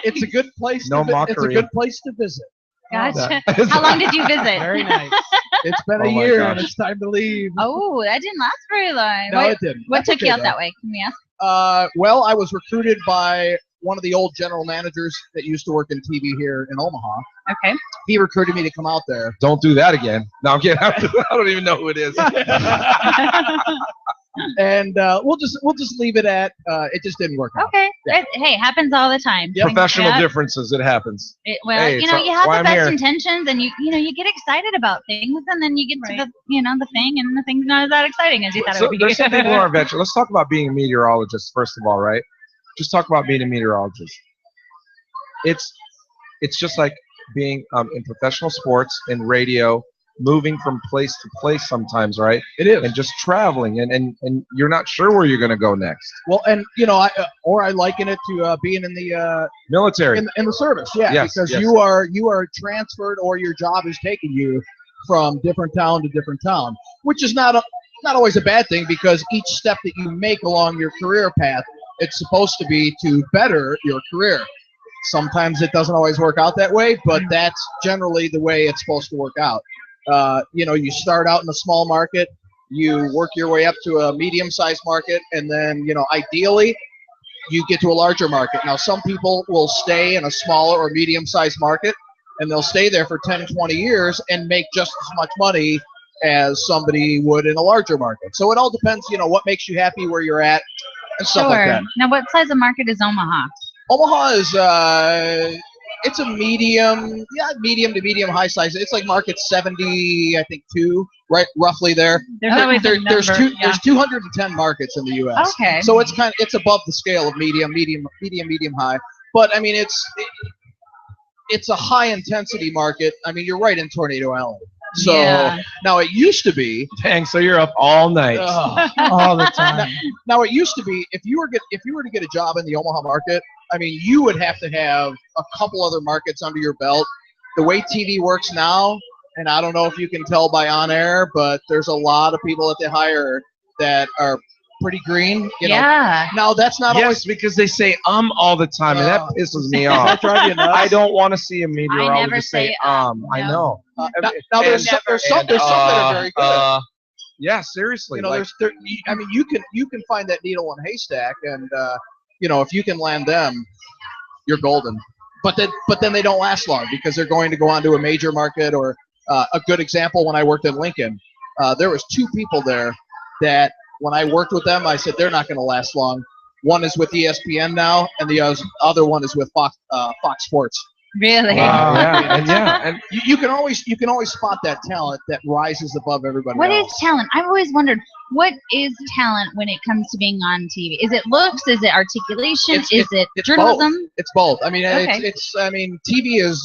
it's a good place. No It's a mockery. good place to visit. Gotcha. That- How long did you visit? Very nice. It's been Oh a my year gosh. and it's time to leave. Oh, that didn't last very long. No, what it didn't. what That's took okay, you out though. that way? Can we ask? Well, I was recruited by one of the old general managers that used to work in TV here in Omaha. Okay. He recruited me to come out there. Don't do that again. No, I'm kidding. I don't even know who it is. And we'll just leave it at it just didn't work out. Okay. Yeah. Hey, happens all the time. Yep. Professional Yeah. differences. It happens. Well, Hey, you know, so you have why the I'm best here. intentions, and you get excited about things, and then you get Right. to the thing, and the thing's not that exciting as you thought it So would be. there's some people who aren't veterans. Let's talk about being a meteorologist first of all, right? Just talk about being a meteorologist. It's just like being in professional sports and radio, moving from place to place sometimes, right? It is. And just traveling, and you're not sure where you're going to go next. Well, and I liken it to being in the Military. in the service, yeah, Yes, because yes. you are transferred or your job is taking you from different town to different town, which is not always a bad thing because each step that you make along your career path, it's supposed to be to better your career. Sometimes it doesn't always work out that way, but that's generally the way it's supposed to work out. You start out in a small market, you work your way up to a medium-sized market, and then, ideally, you get to a larger market. Now, some people will stay in a smaller or medium-sized market, and they'll stay there for 10, 20 years and make just as much money as somebody would in a larger market. So it all depends, what makes you happy where you're at and stuff like that. Now, what size of market is Omaha? Omaha is it's a medium to medium high size. It's like market 70, I think 2, right, roughly there. There's always a There's number. Yeah. there's 210 markets in the U.S. Okay. So it's above the scale of medium, high. But I mean, it's a high intensity market. I mean, you're right in Tornado Alley. So Yeah. now it used to be. Dang, so you're up all night. All the time. Now it used to be if you were to get a job in the Omaha market, I mean, you would have to have a couple other markets under your belt. The way TV works now, and I don't know if you can tell by on air, but there's a lot of people that they hire that are pretty green. You know. Yeah. Now that's not Yes, always. because they say all the time, and that pisses me Does off. that drive you nuts? I don't want to see a never meteorologist say say, I know. Now there's some that are very good. Yeah, seriously. You know, like, I mean, you can find that needle in a haystack, and you know, if you can land them, you're golden. But then they don't last long because they're going to go on to a major market. Or a good example, when I worked in Lincoln, there was 2 people there that when I worked with them, I said they're not going to last long. One is with ESPN now, and the other one is with Fox Sports. Really? and You can always spot that talent that rises above everybody What else. is talent? I've always wondered, what is talent when it comes to being on TV? Is it looks? Is it articulation? Is it it's journalism? Both. It's both. I mean, Okay. I mean, TV is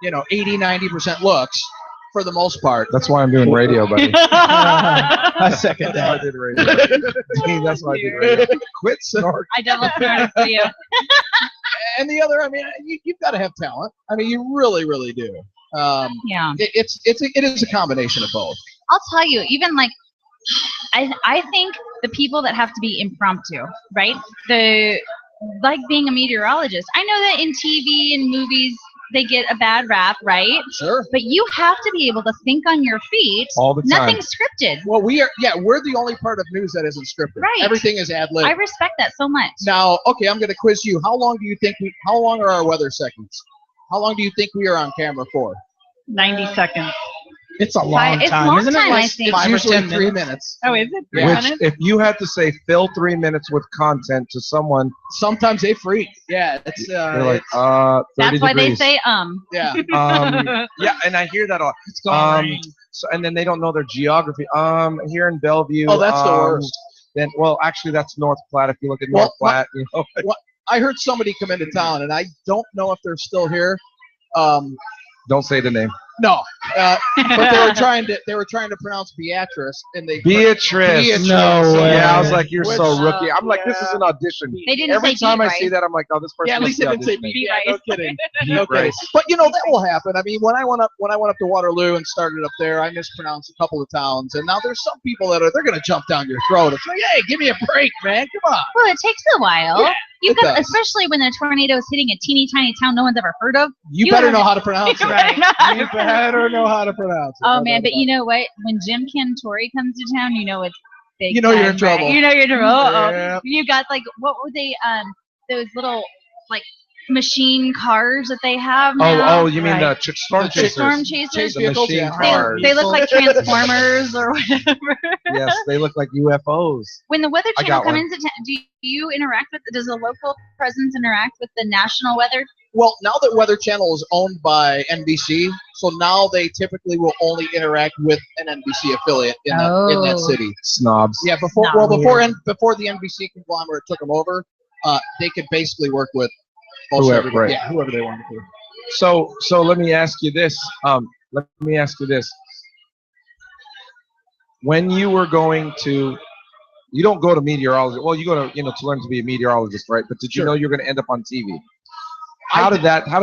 80-90% looks for the most part. that's why I'm doing radio, buddy. I second That's why I that. did radio. That's why I did radio. Quit snorting. I double snorted for you. And the other, I mean, you've got to have talent. I mean, you really, really do. Yeah. It is a combination of both. I'll tell you, even like, I think the people that have to be impromptu, right? Like being a meteorologist. I know that in TV and movies, they get a bad rap, right? Sure. But you have to be able to think on your feet. All the time. Nothing's scripted. Well, we're the only part of news that isn't scripted. Right. Everything is ad lib. I respect that so much. Now, okay, I'm going to quiz you. How long are our weather segments? How long do you think we are on camera for? 90 seconds. It's a long It's time, long isn't time, it? I It's think. It's usually usually 3 minutes. Oh, is it 3 Yeah. Which, minutes? if you had to say fill 3 minutes with content to someone, Sometimes they freak. Yeah, it's they're like, 30 That's why degrees. they say yeah. Yeah, and I hear that a lot. It's gonna rain. So, and then they don't know their geography. Here in Bellevue. Oh, that's the worst. Then, well, actually, that's North Platte. If you look at Well, North Platte, you know. I heard somebody come into town, and I don't know if they're still here. Don't say the name. No, but they were trying to pronounce Beatrice, and they Beatrice. No way. Yeah, I was like, you're Which- so rookie. I'm like, this is an audition. They didn't Every say time beat I right. see that, I'm like, oh, this person. Yeah, at least they must didn't be say auditioning. beat. Yeah, no kidding. Beat No kidding. right. But that will happen. I mean, when I went up to Waterloo and started up there, I mispronounced a couple of towns, and now there's some people they're going to jump down your throat. It's like, hey, give me a break, man. Come on. Well, it takes a while. Yeah, You've it got, does. especially when the tornado is hitting a teeny tiny town no one's ever heard of. You You better gotta- know how to pronounce it. Right. You better know how to pronounce it. Oh man, but you know what? When Jim Cantori comes to town, you know it's big. You know you're in time, trouble. Right? You know you're in trouble. Uh-oh. Yeah. You got like, what were they? Those little like machine cars that they have now. Oh, you mean Right. the storm The chasers? Storm chasers. Chase The vehicles, machine yeah. cars. They look like Transformers or whatever. Yes, they look like UFOs. When the Weather I Channel got comes one. into town, do you interact with? Does the local presence interact with the national weather? Well, now that Weather Channel is owned by NBC, so now they typically will only interact with an NBC affiliate in that Oh. city. Snobs. Yeah, before the NBC conglomerate took them over, they could basically work with most Whoever, everybody. right. Yeah, whoever they wanted to. So let me ask you this. When you were going to, you don't go to meteorology. Well, you go to to learn to be a meteorologist, right? But did you Sure. know you're going to end up on TV? How does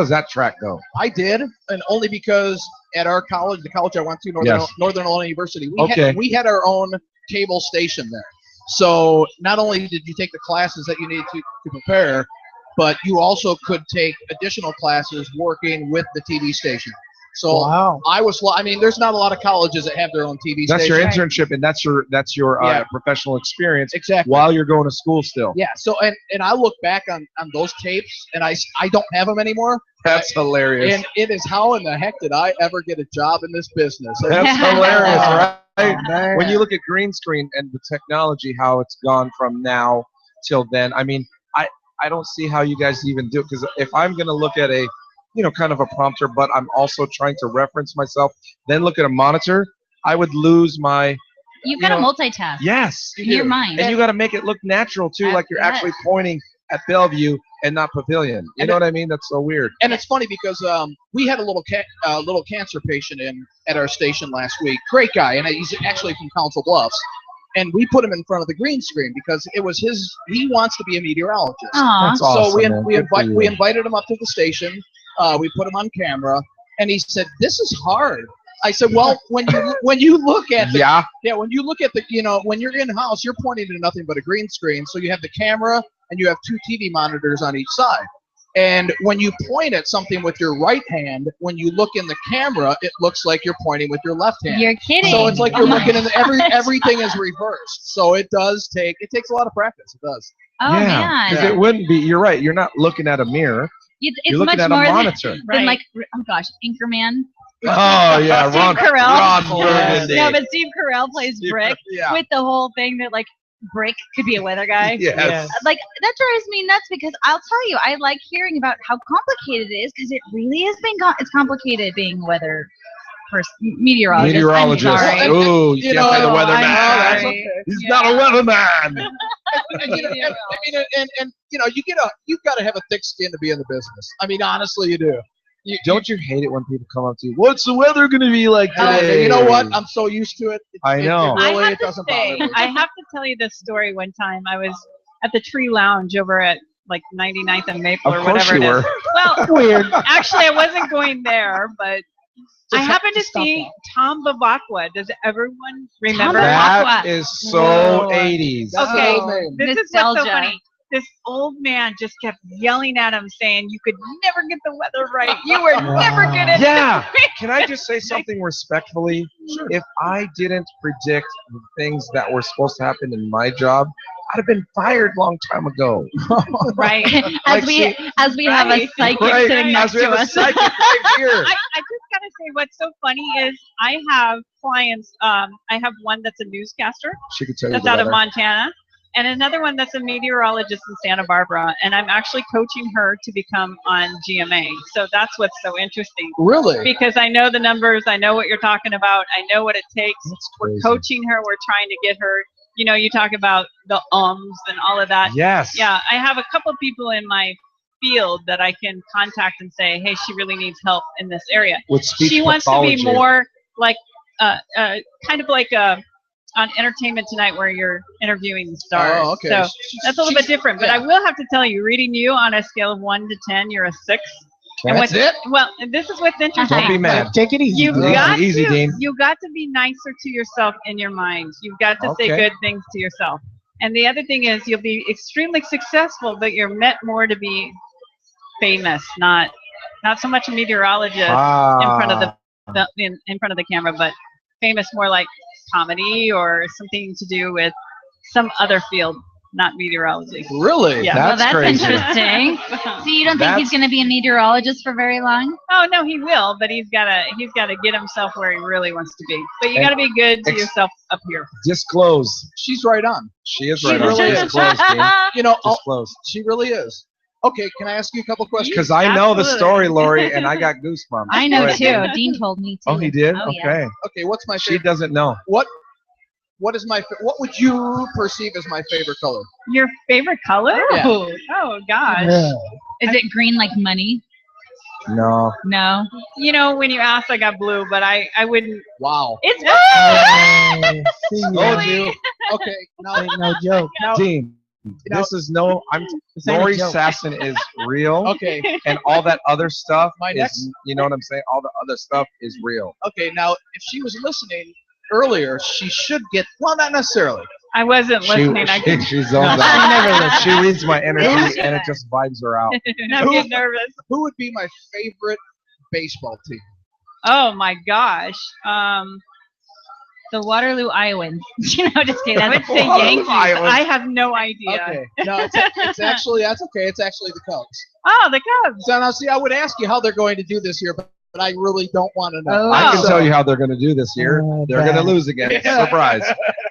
that track go? I did, and only because at our college, the college I went to, Yes. Northern Illinois University, Okay. we had our own cable station there. So not only did you take the classes that you needed to prepare, but you also could take additional classes working with the TV station. So Wow. there's not a lot of colleges that have their own TV That's your station. internship, and that's your Yeah. professional experience Exactly. while you're going to school still. Yeah. So and I look back on those tapes, and I don't have them anymore. That's hilarious. And it is how in the heck did I ever get a job in this business? That's hilarious, right? Man. When you look at green screen and the technology, how it's gone from now till then, I mean, I don't see how you guys even do it, because if I'm going to look at a, kind of a prompter, but I'm also trying to reference myself, then look at a monitor, I would lose my, You've got to multitask yes. in your mind. And you got to make it look natural too, like you're Yes. actually pointing at Bellevue and not Pavilion. You know what I mean? That's so weird. And it's funny because we had a little cancer patient in at our station last week. Great guy, and he's actually from Council Bluffs. And we put him in front of the green screen because it was he wants to be a meteorologist. Aw. That's awesome, So we man. Good for you. we invited him up to the station. We put him on camera, and he said, "This is hard." I said, well, when you look at the, Yeah. when you look at the, when you're in house, you're pointing to nothing but a green screen. So you have the camera and you have 2 TV monitors on each side. And when you point at something with your right hand, when you look in the camera, it looks like you're pointing with your left hand. You're kidding. So it's like you're my looking in everything is reversed. So it takes a lot of practice. It does. Oh yeah. man. 'Cause it wouldn't be. You're right. You're not looking at a mirror. It's You're looking much at more a monitor. than like, oh gosh, Anchorman. Oh yeah, Steve Ron Carell. Burgundy. No, but Steve Carell plays Brick Yeah. with the whole thing that like Brick could be a weather guy. Yes. Like that drives me nuts because I'll tell you, I like hearing about how complicated it is because it really has been. It's complicated being a weather person, meteorologist. Meteorologist. I'm sorry. Ooh, you can't say the I'm weatherman. sorry. He's not a weatherman. And you've got to have a thick skin to be in the business. I mean, honestly, you do. Don't you hate it when people come up to you? What's the weather going to be like today? You know what? I'm so used to it. I know. It doesn't bother me. I have to tell you this story. One time I was at the Tree Lounge over at like 99th and Maple or Of course whatever you it were. is. Well, Weird. actually, I wasn't going there, but I happened to stop see that. Tom Bavakwa. Does everyone remember? That is so No. 80s. That's Okay. the name. This is what's so Nostalgia. funny. This old man just kept yelling at him, saying, "You could never get the weather right. You were never good at Yeah. it." Can I just say something respectfully? Sure. If I didn't predict the things that were supposed to happen in my job, I'd have been fired long time ago. Right. as Like, we have a Right. psychic Right. sitting next As we to have a us. psychic right here. I just gotta say, what's so funny is I have clients. I have one that's a newscaster She could tell you that's the out of weather. Montana, and another one that's a meteorologist in Santa Barbara. And I'm actually coaching her to become on GMA. So that's what's so interesting Really? because I know the numbers, I know what you're talking about, I know what it takes. That's We're crazy. coaching her. We're trying to get her. You talk about the ums and all of that. Yes. Yeah, I have a couple people in my field that I can contact and say, hey, she really needs help in this area. With speech She wants to be pathology. more like, kind of like on Entertainment Tonight where you're interviewing the stars. Oh, okay. So that's a little bit different. But yeah. I will have to tell you, reading you on a scale of 1 to 10, you're a 6. And That's what's- it? Well, and this is what's interesting. Don't be mad. Take it easy. You've Easy, got easy, to, Dean. you've got to be nicer to yourself in your mind. You've got to say Okay. good things to yourself. And the other thing is you'll be extremely successful, but you're meant more to be famous, not so much a meteorologist in front of in front of the camera, but famous more like comedy or something to do with some other field, not meteorology. Really? Yeah. Well, That's that's crazy. interesting. So you don't think That's- he's going to be a meteorologist for very long? Oh no, he will, but he's gotta get himself where he really wants to be. But you gotta be good to yourself up here. Disclose. She's right on. She is She right on. really is. Disclose, Dean. Disclose. She really is. Okay, can I ask you a couple questions? Because I know the Absolutely. story, Lori, and I got goosebumps. I Go know ahead, too. Dean. Dean told me too. Oh, he did? Oh, yeah. Okay. Okay, what's my She favorite? doesn't know. What is what would you perceive as my favorite color? Your favorite color? Yeah. Oh gosh. Is it green like money? No. No. When you asked, I got blue, but I wouldn't. Wow. It's Told you. Okay, now No joke. Dean, this is no. Lori Sasson is real, okay, and all that other stuff My is. next- You know what I'm saying? All the other stuff is real. okay. Now, if she was listening earlier, she should get. Well, not necessarily. I wasn't listening. I could She zones No, out. she never listens. She reads my energy, and it just vibes her out. not get nervous. Who would be my favorite baseball team? Oh my gosh. The Waterloo Iowans. Just kidding. I would That's say Waterloo, Yankees. Iowa. I have no idea. Okay, no, it's actually that's okay. It's actually the Cubs. Oh, the Cubs. So now, see, I would ask you how they're going to do this year, but I really don't want to know. Oh. I can Oh. tell you how they're going to do this year. They're going to lose again. Yeah. Surprise.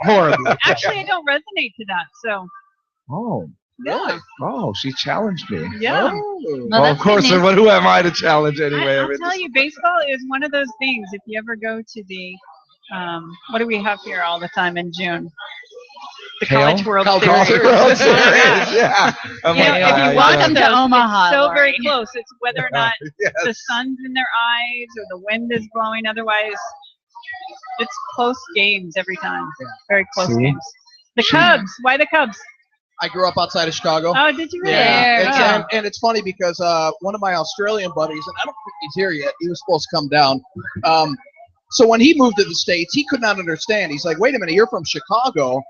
Horribly. Actually, I don't resonate to that. So, Oh. yeah. Oh, she challenged me. Yeah. Oh. Well, of that's course. good news. But who am I to challenge anyway? I I'll mean, tell you, baseball is one of those things. If you ever go to the, what do we have here all the time in June? The Kale? College World College Series. World World Series. Series, yeah. I'm You know, like, if you yeah, watch yeah. Welcome to those, Omaha, it's so Lori. very close. It's whether or not Yes. the sun's in their eyes or the wind is blowing. Otherwise, it's close games every time. Very close See? games. The Cubs. Why the Cubs? I grew up outside of Chicago. Oh, did you really? There It's, we go. and it's funny because one of my Australian buddies, and I don't think he's here yet. He was supposed to come down. So when he moved to the States, he could not understand. He's like, wait a minute, you're from Chicago.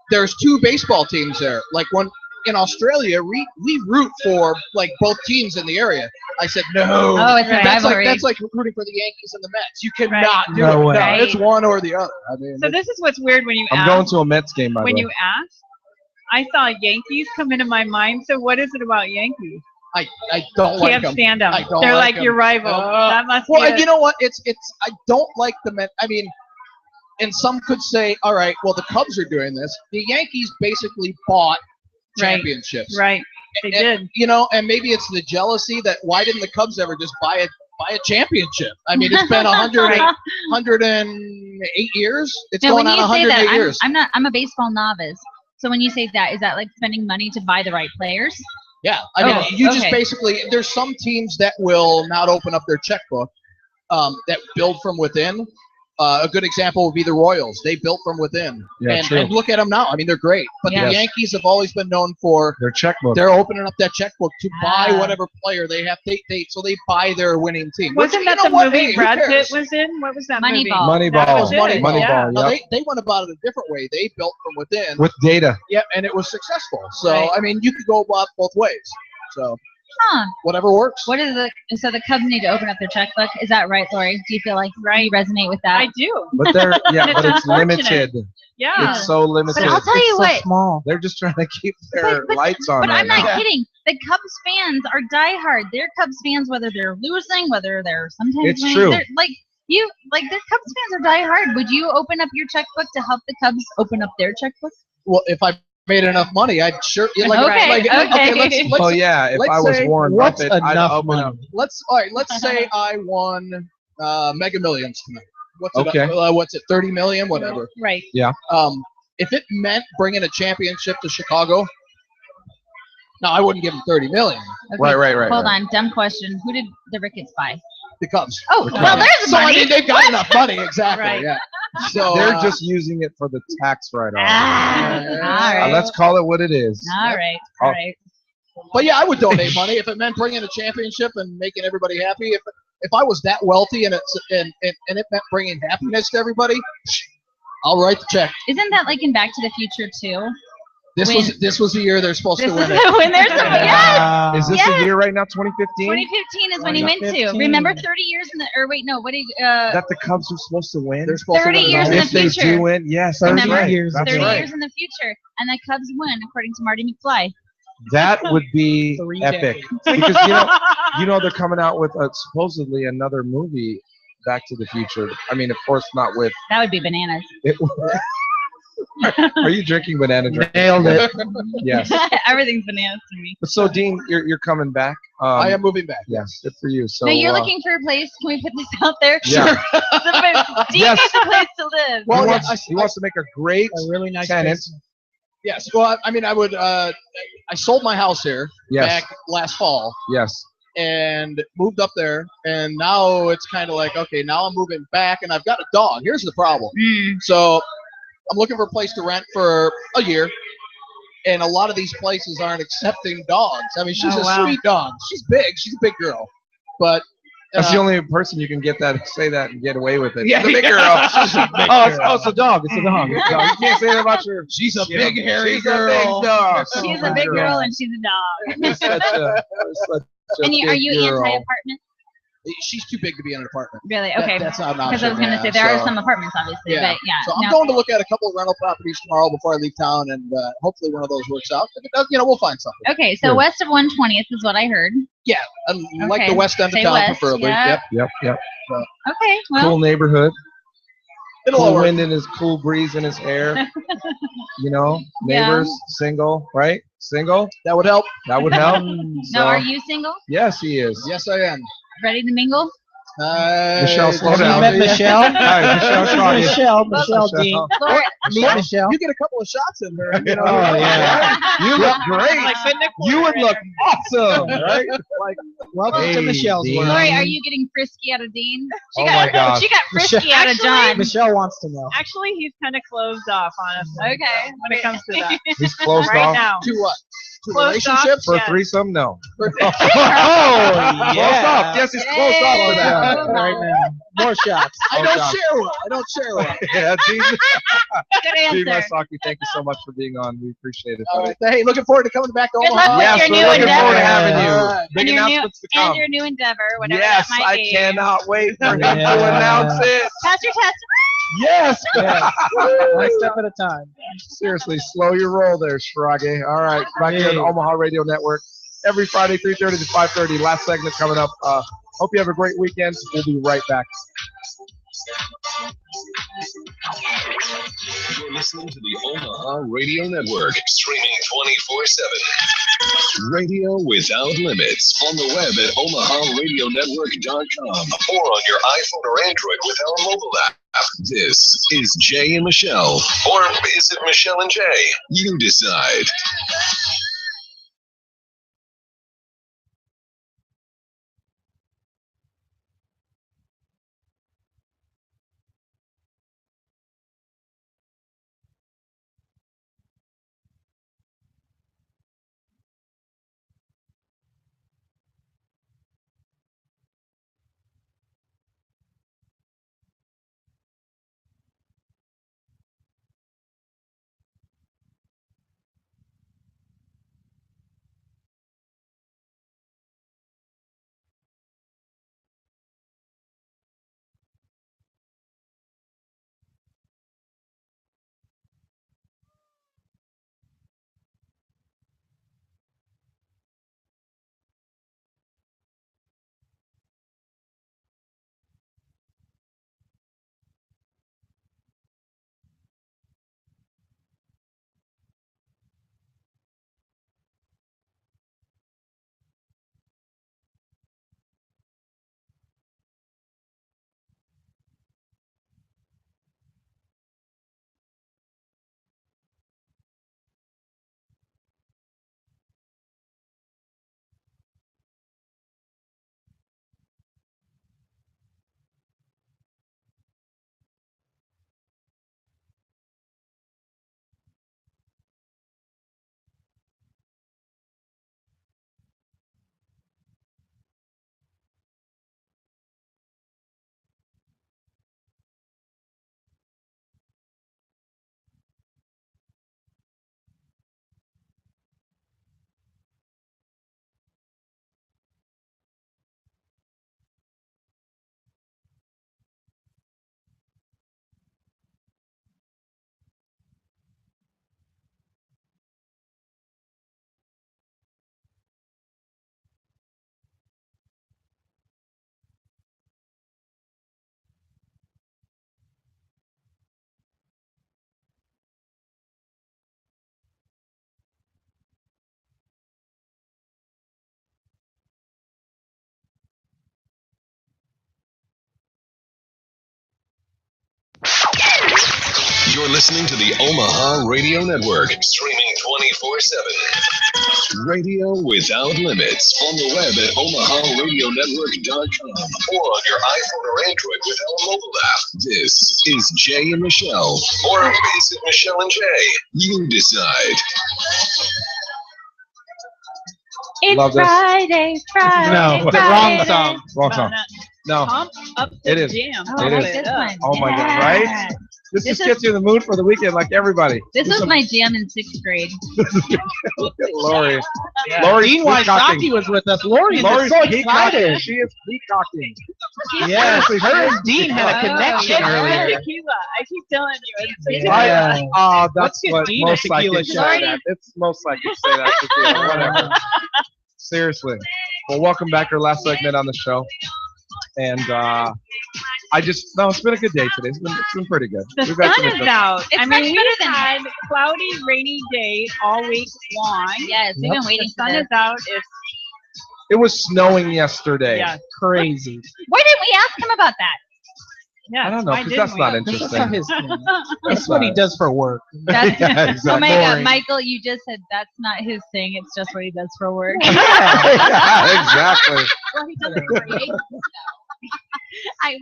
There's 2 baseball teams there. Like one in Australia, we root for like both teams in the area. I said, no. Oh, it's a rivalry. That's like rooting for the Yankees and the Mets. You cannot Right. do No it. way. No, Right. it's one or the other. I mean, So this is what's weird when you I'm ask. going to a Mets game, by the When way. you ask, I saw Yankees come into my mind. So what is it about Yankees? I don't like Can't them. stand them. I don't They're like like your 'em. rival. That must Well, be and it. you know what? It's I don't like the Mets. I mean, and some could say, all right, well, the Cubs are doing this. The Yankees basically bought Right. championships. Right. They did. You know, and maybe it's the jealousy that why didn't the Cubs ever just buy a championship? I mean, it's been 108 years. It's Now, going when on you say 108 that, years. I'm a baseball novice. So when you say that, is that like spending money to buy the right players? Yeah, I mean, Oh, you just okay. basically there's some teams that will not open up their checkbook that build from within. A good example would be the Royals. They built from within, Yeah, true. and look at them now. I mean, they're great. But Yeah. the Yankees have always been known for Their checkbook. they're opening up that checkbook to buy Ah. whatever player they have. So they buy their winning team. Which, Wasn't you that know the what? movie Hey, who Brad Pitt cares? was in? What was that Moneyball. movie? Moneyball. That was it. Moneyball. Yeah. Now, Yep. they went about it a different way. They built from within. With data. Yeah, and it was successful. So Right. I mean, you could go about both ways. So Huh. whatever works. What is so the Cubs need to open up their checkbook? Is that right, Lori? Do you feel like you resonate with that? I do. But they're It's but it's unfortunate. limited. Yeah. It's so limited. But I'll tell you what. Small. They're just trying to keep their But- lights on. But right I'm not now. kidding. The Cubs fans are diehard. They're Cubs fans whether they're losing, whether they're sometimes It's winning. true. They're, the Cubs fans are diehard. Would you open up your checkbook to help the Cubs open up their checkbook? Well, if I made enough money, I'd sure. Okay, okay. Let's, Oh yeah, if let's I was say- Warren What's Buffett, I'd enough open money? up. all right. Let's say I won Mega Millions tonight. What's Okay. it? What's it? 30 million, whatever. Right. If it meant bringing a championship to Chicago, no, I wouldn't give them 30 million. Okay, Right. Hold on. Dumb question. Who did the Ricketts buy? The Cubs. Oh, The well, Cubs. there's So I money. mean, they've got enough money, exactly. Right. Yeah. So They're just using it for the tax write-off. All right. Let's call it what it is. All right. All right. But yeah, I would donate money if it meant bringing a championship and making everybody happy. If I was that wealthy and it meant bringing happiness to everybody, I'll write the check. Isn't that like in Back to the Future too? This was the year they're supposed This to is win it. when there's yes. Is this Yes. the year right now, 2015? 2015 is when he went to. 2015. Remember 30 years in the or wait no what did That the Cubs are supposed to win? They're supposed 30 to win it years all. in the If they future. do win, yes, 30 that's Remember? right. years. That's 30 right. years in the future and the Cubs win according to Marty McFly. That would be 3 epic. decades. Because you know they're coming out with supposedly another movie, Back to the Future. I mean, of course, not with. That would be bananas. Are you drinking banana drink? Nailed it. Yes. Everything's bananas to me. So Dean, you're coming back. I am moving back. Yes, good for you. So now you're looking for a place. Can we put this out there? Yeah. Dean Yes. needs a place to live. Well, he, yeah, wants, he wants to make a great A really nice tenant. place. Yes. Well, I mean, I would. I sold my house here Yes. back last fall Yes. and moved up there, and now it's kind of like, okay, now I'm moving back, and I've got a dog. Here's the problem. So I'm looking for a place to rent for a year, and a lot of these places aren't accepting dogs. I mean, she's Oh, a wow. sweet dog. She's big. She's a big girl, but That's the only person you can get that say that and get away with it. Yeah, the big yeah. girl. She's a big Oh, girl. it's a dog. It's a dog. It's a dog. You can't say that about your. She's a Yeah. big hairy She's girl. a big dog. She's a big girl and she's a dog. You're such a And are big you girl. anti-apartment? She's too big to be in an apartment. Really? That- Okay. that's not an option. Because I was going to yeah, say there are so- some apartments, obviously, Yeah. but yeah. So I'm no. going to look at a couple of rental properties tomorrow before I leave town, and hopefully one of those works out. If it does, we'll find something. Okay, so Good. west of 120th is what I heard. I like Okay. the west end of Say town, west, preferably. yeah. Yep. Yep. Okay, well, Cool neighborhood. It'll all Cool work. wind in his cool breeze in his hair. Yeah. Neighbors, single, right? Single. That would help. That would help. no, are you single? Yes, he is. Yes, I am. Ready to mingle? Michelle, slow Have you down. met Michelle? Hi, Michelle Shawnee. Michelle Dean. Laura, Meet Michelle. You get a couple of shots in there. Oh, yeah. You look great. Like putting a You would quarter look in awesome, right? Welcome Hey, to Michelle's Dean. world. Lori, are you getting frisky out of Dean? Oh my gosh. She got frisky out of John. Michelle wants to know. Actually, he's kind of closed off, honestly. Okay. When it comes to that. He's closed right off now. To what? To Closed off. relationships? for a Yeah. threesome. No. For- Closed off. Yes, he's closed off for that. Hold Right on. now. More shots. I Oh, don't God. share one. I don't share one. Yeah, Gene Good answer. Wysocki, thank you so much for being on. We appreciate it. All right. Hey, looking forward to coming back to Good Omaha. luck with Yes, your we're new looking forward to endeavor. having you. All right. Big And your new- announcements to come. And your new endeavor, whatever Yes, that might I be. cannot wait for him to Yeah. announce it. Pass your test. Yes. Yes. One step at a time. Seriously, slow your roll there, Schrage. All right, back here on the Hey. Omaha Radio Network. Every Friday, 3:30 to 5:30. Last segment coming up. Hope you have a great weekend. We'll be right back. You're listening to the Omaha Radio Network, streaming 24/7. Radio without limits on the web at omaharadionetwork.com or on your iPhone or Android with our mobile app. This is Jay and Michelle, or is it Michelle and Jay? You decide. You're listening to the Omaha Radio Network, streaming 24/7. Radio without limits on the web at omaharadionetwork.com or on your iPhone or Android with our mobile app. This is Jay and Michelle, or is it Michelle and Jay? You decide. It's Love this. Friday, Friday. No, the Friday. wrong song. Wrong song. No, Pump up It the is. jam. Oh, It I is. like this one. Oh my God, Yeah. right? This This just gets you in the mood for the weekend, like everybody. This was my jam in 6th grade. Look at Lori. Yeah. Lori's Dean peacocking. Wysocki was with us. Lori Lori's is so peacocking. excited. She is peacocking. Yes, her and Dean had a Oh, connection yeah. earlier. Tequila. I keep telling you. It's Yeah. That's Let's get what Dean a most tequila psychics shot. say that. It's most psychics say that. Tequila, whatever. Seriously. Well, welcome back to our last segment on the show. And it's been a good day today. It's been pretty good. The We've got sun some is good- out. It's I much mean, better we've than- had cloudy, rainy days all week long. Yes, we've been waiting The for sun this. is out. It's It was snowing yesterday. yeah, Crazy. Why didn't we ask him about that? yeah. I don't know, why because that's didn't not we? interesting. That's not his thing. That's what he does for work. That's, Yeah, oh exactly. my God, Boring. Michael, you just said that's not his thing. It's just what he does for work. Yeah, exactly. Well, he doesn't create this stuff.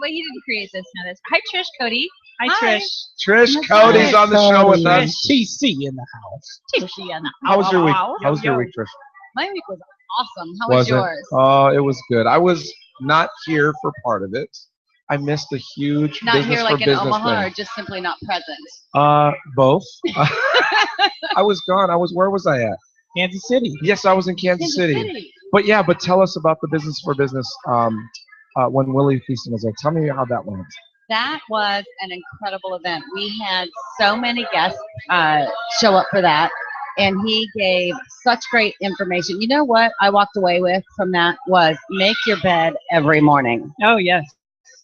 Well, he didn't create this. No, this. Hi, Trish, Cody. Hi, Hi. Trish. Trish Oh my Cody's God. on the show with us. TC in the house. Tishy and How was your week? Wow. How was your week, Trish? my week was awesome. How was it? yours? Oh, it was good. I was not here for part of it. I missed a huge Not business here like for in business Omaha, or thing. just simply not present. Both. I was gone. Where was I at? Kansas City. Yes, I was in Kansas City. But tell us about the business for business. When Willie Feasting was there, tell me how that went. That was an incredible event. We had so many guests show up for that, and he gave such great information. You know what I walked away with from that was make your bed every morning. Oh, yes.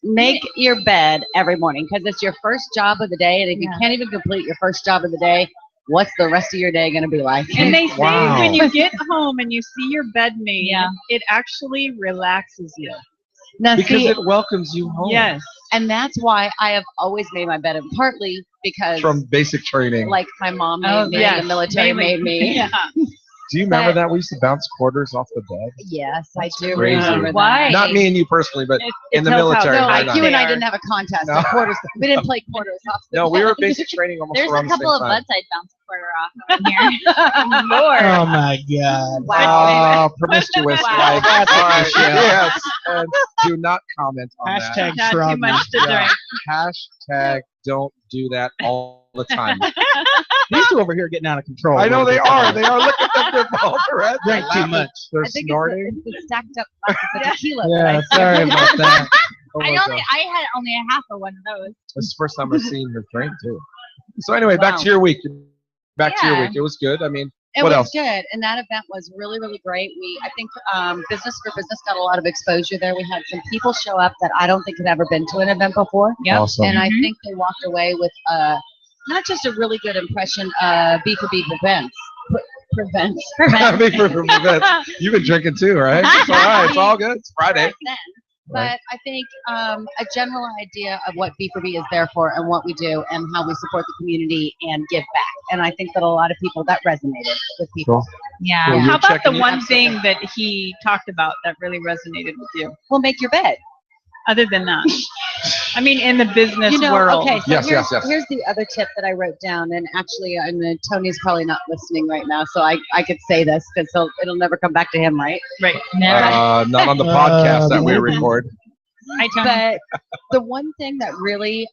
Make your bed every morning because it's your first job of the day, and if you can't even complete your first job of the day, what's the rest of your day going to be like? And they say Wow. when you get home and you see your bed made, Yeah. it actually relaxes you. Now, Because see, it welcomes you home. Yes. and that's why I have always made my bed, and partly because From basic training. like my mom made Oh, me, yes, the military mainly. made me. Yeah. Do you remember but- that we used to bounce quarters off the bed? Yes, I do crazy. remember that. Why? Not me and you personally, but It in the tells how military. No, right like on. you and I They didn't are. have a contest. No. of quarters. We didn't play quarters off the No, we bed. were basic training almost There's around a the couple same of time. butts I'd bounce a quarter off in here. Oh my God. Wow. Promiscuous. Wow. Like, That's all it, right, Michelle. yes. And do not comment on Hashtag Not too shrug. much to Yeah. drink. that. Hashtag don't do that all the time. These two over here getting out of control. I know they are. They are. Look at them. They're both red. Drink too much. They're I think snorting. it's the stacked up glasses of tequila. Yeah, that I sorry about that. Oh my I God. had only a half of one of those. This is the first time I've seen her drink too. So anyway, back Wow. to your week. Back to your Yeah. week. It was good. I mean, It What was else? good, and that event was really, really great. I think Business for Business got a lot of exposure there. We had some people show up that I don't think had ever been to an event before, Yep. awesome. and I think they walked away with not just a really good impression of B4B Prevents. Happy for events. You've been drinking too, right? It's all right. It's all good. It's Friday. Back then. Right. But I think a general idea of what B4B is there for and what we do and how we support the community and give back. And I think that a lot of people, that resonated with people. Cool. Yeah. Well, How you're about the checking- one Absolutely. thing that he talked about that really resonated with you? Well, make your bed. Other than that, I mean, in the business You know, world. okay, so Yes, here's, yes. here's the other tip that I wrote down. And actually, Tony's probably not listening right now, so I could say this because it'll never come back to him, right? Right. Never. Not on the podcast that we maybe. record. I don't. But the one thing that really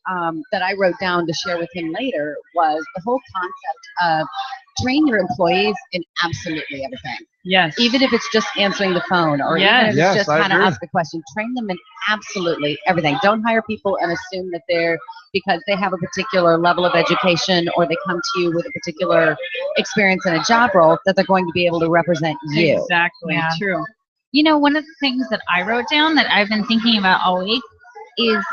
that I wrote down to share with him later was the whole concept of train your employees in absolutely everything. Yes. Even if it's just answering the phone or even if Yes, it's just I how to agree. ask a question, train them in absolutely everything. Don't hire people and assume that they're because they have a particular level of education or they come to you with a particular experience in a job role that they're going to be able to represent you. Exactly. Yeah. True. You know, one of the things that I wrote down that I've been thinking about all week is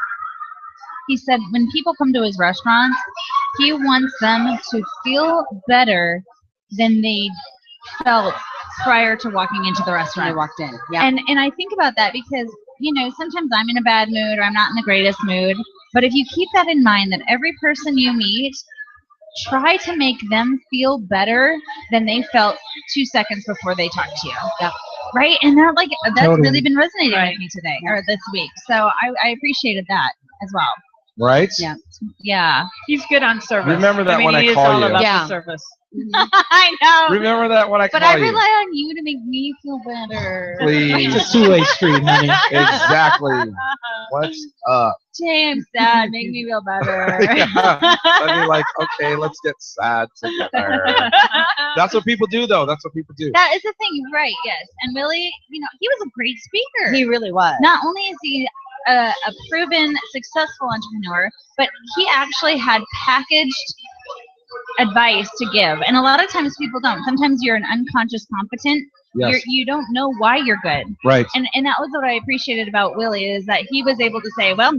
he said when people come to his restaurants, he wants them to feel better than they felt prior to walking into the When I restaurant. walked in. Yeah. And I think about that because, you know, sometimes I'm in a bad mood or I'm not in the greatest mood. But if you keep that in mind, that every person you meet, try to make them feel better than they felt 2 seconds before they talked to you. Yeah. Right? And that's Totally. really been resonating Right. with me today or this week. So I appreciated that as well. Right? Yeah. Yeah. He's good on service. Remember that I mean, when I he is call all you. about Yeah. the service. I know. Remember that when I But call I you. rely on you to make me feel better. Please. It's a two-way street, honey. Exactly. What's up? James, Dad, make me feel better. Yeah. I'd be like, okay, let's get sad together. That's what people do, though. That's what people do. That is the thing, right? Yes. And Willie, you know, he was a great speaker. He really was. Not only is he a proven successful entrepreneur, but he actually had packaged advice to give. And a lot of times people don't. Sometimes you're an unconscious competent. Yes. You don't know why you're good. Right. And that was what I appreciated about Willie is that he was able to say, well,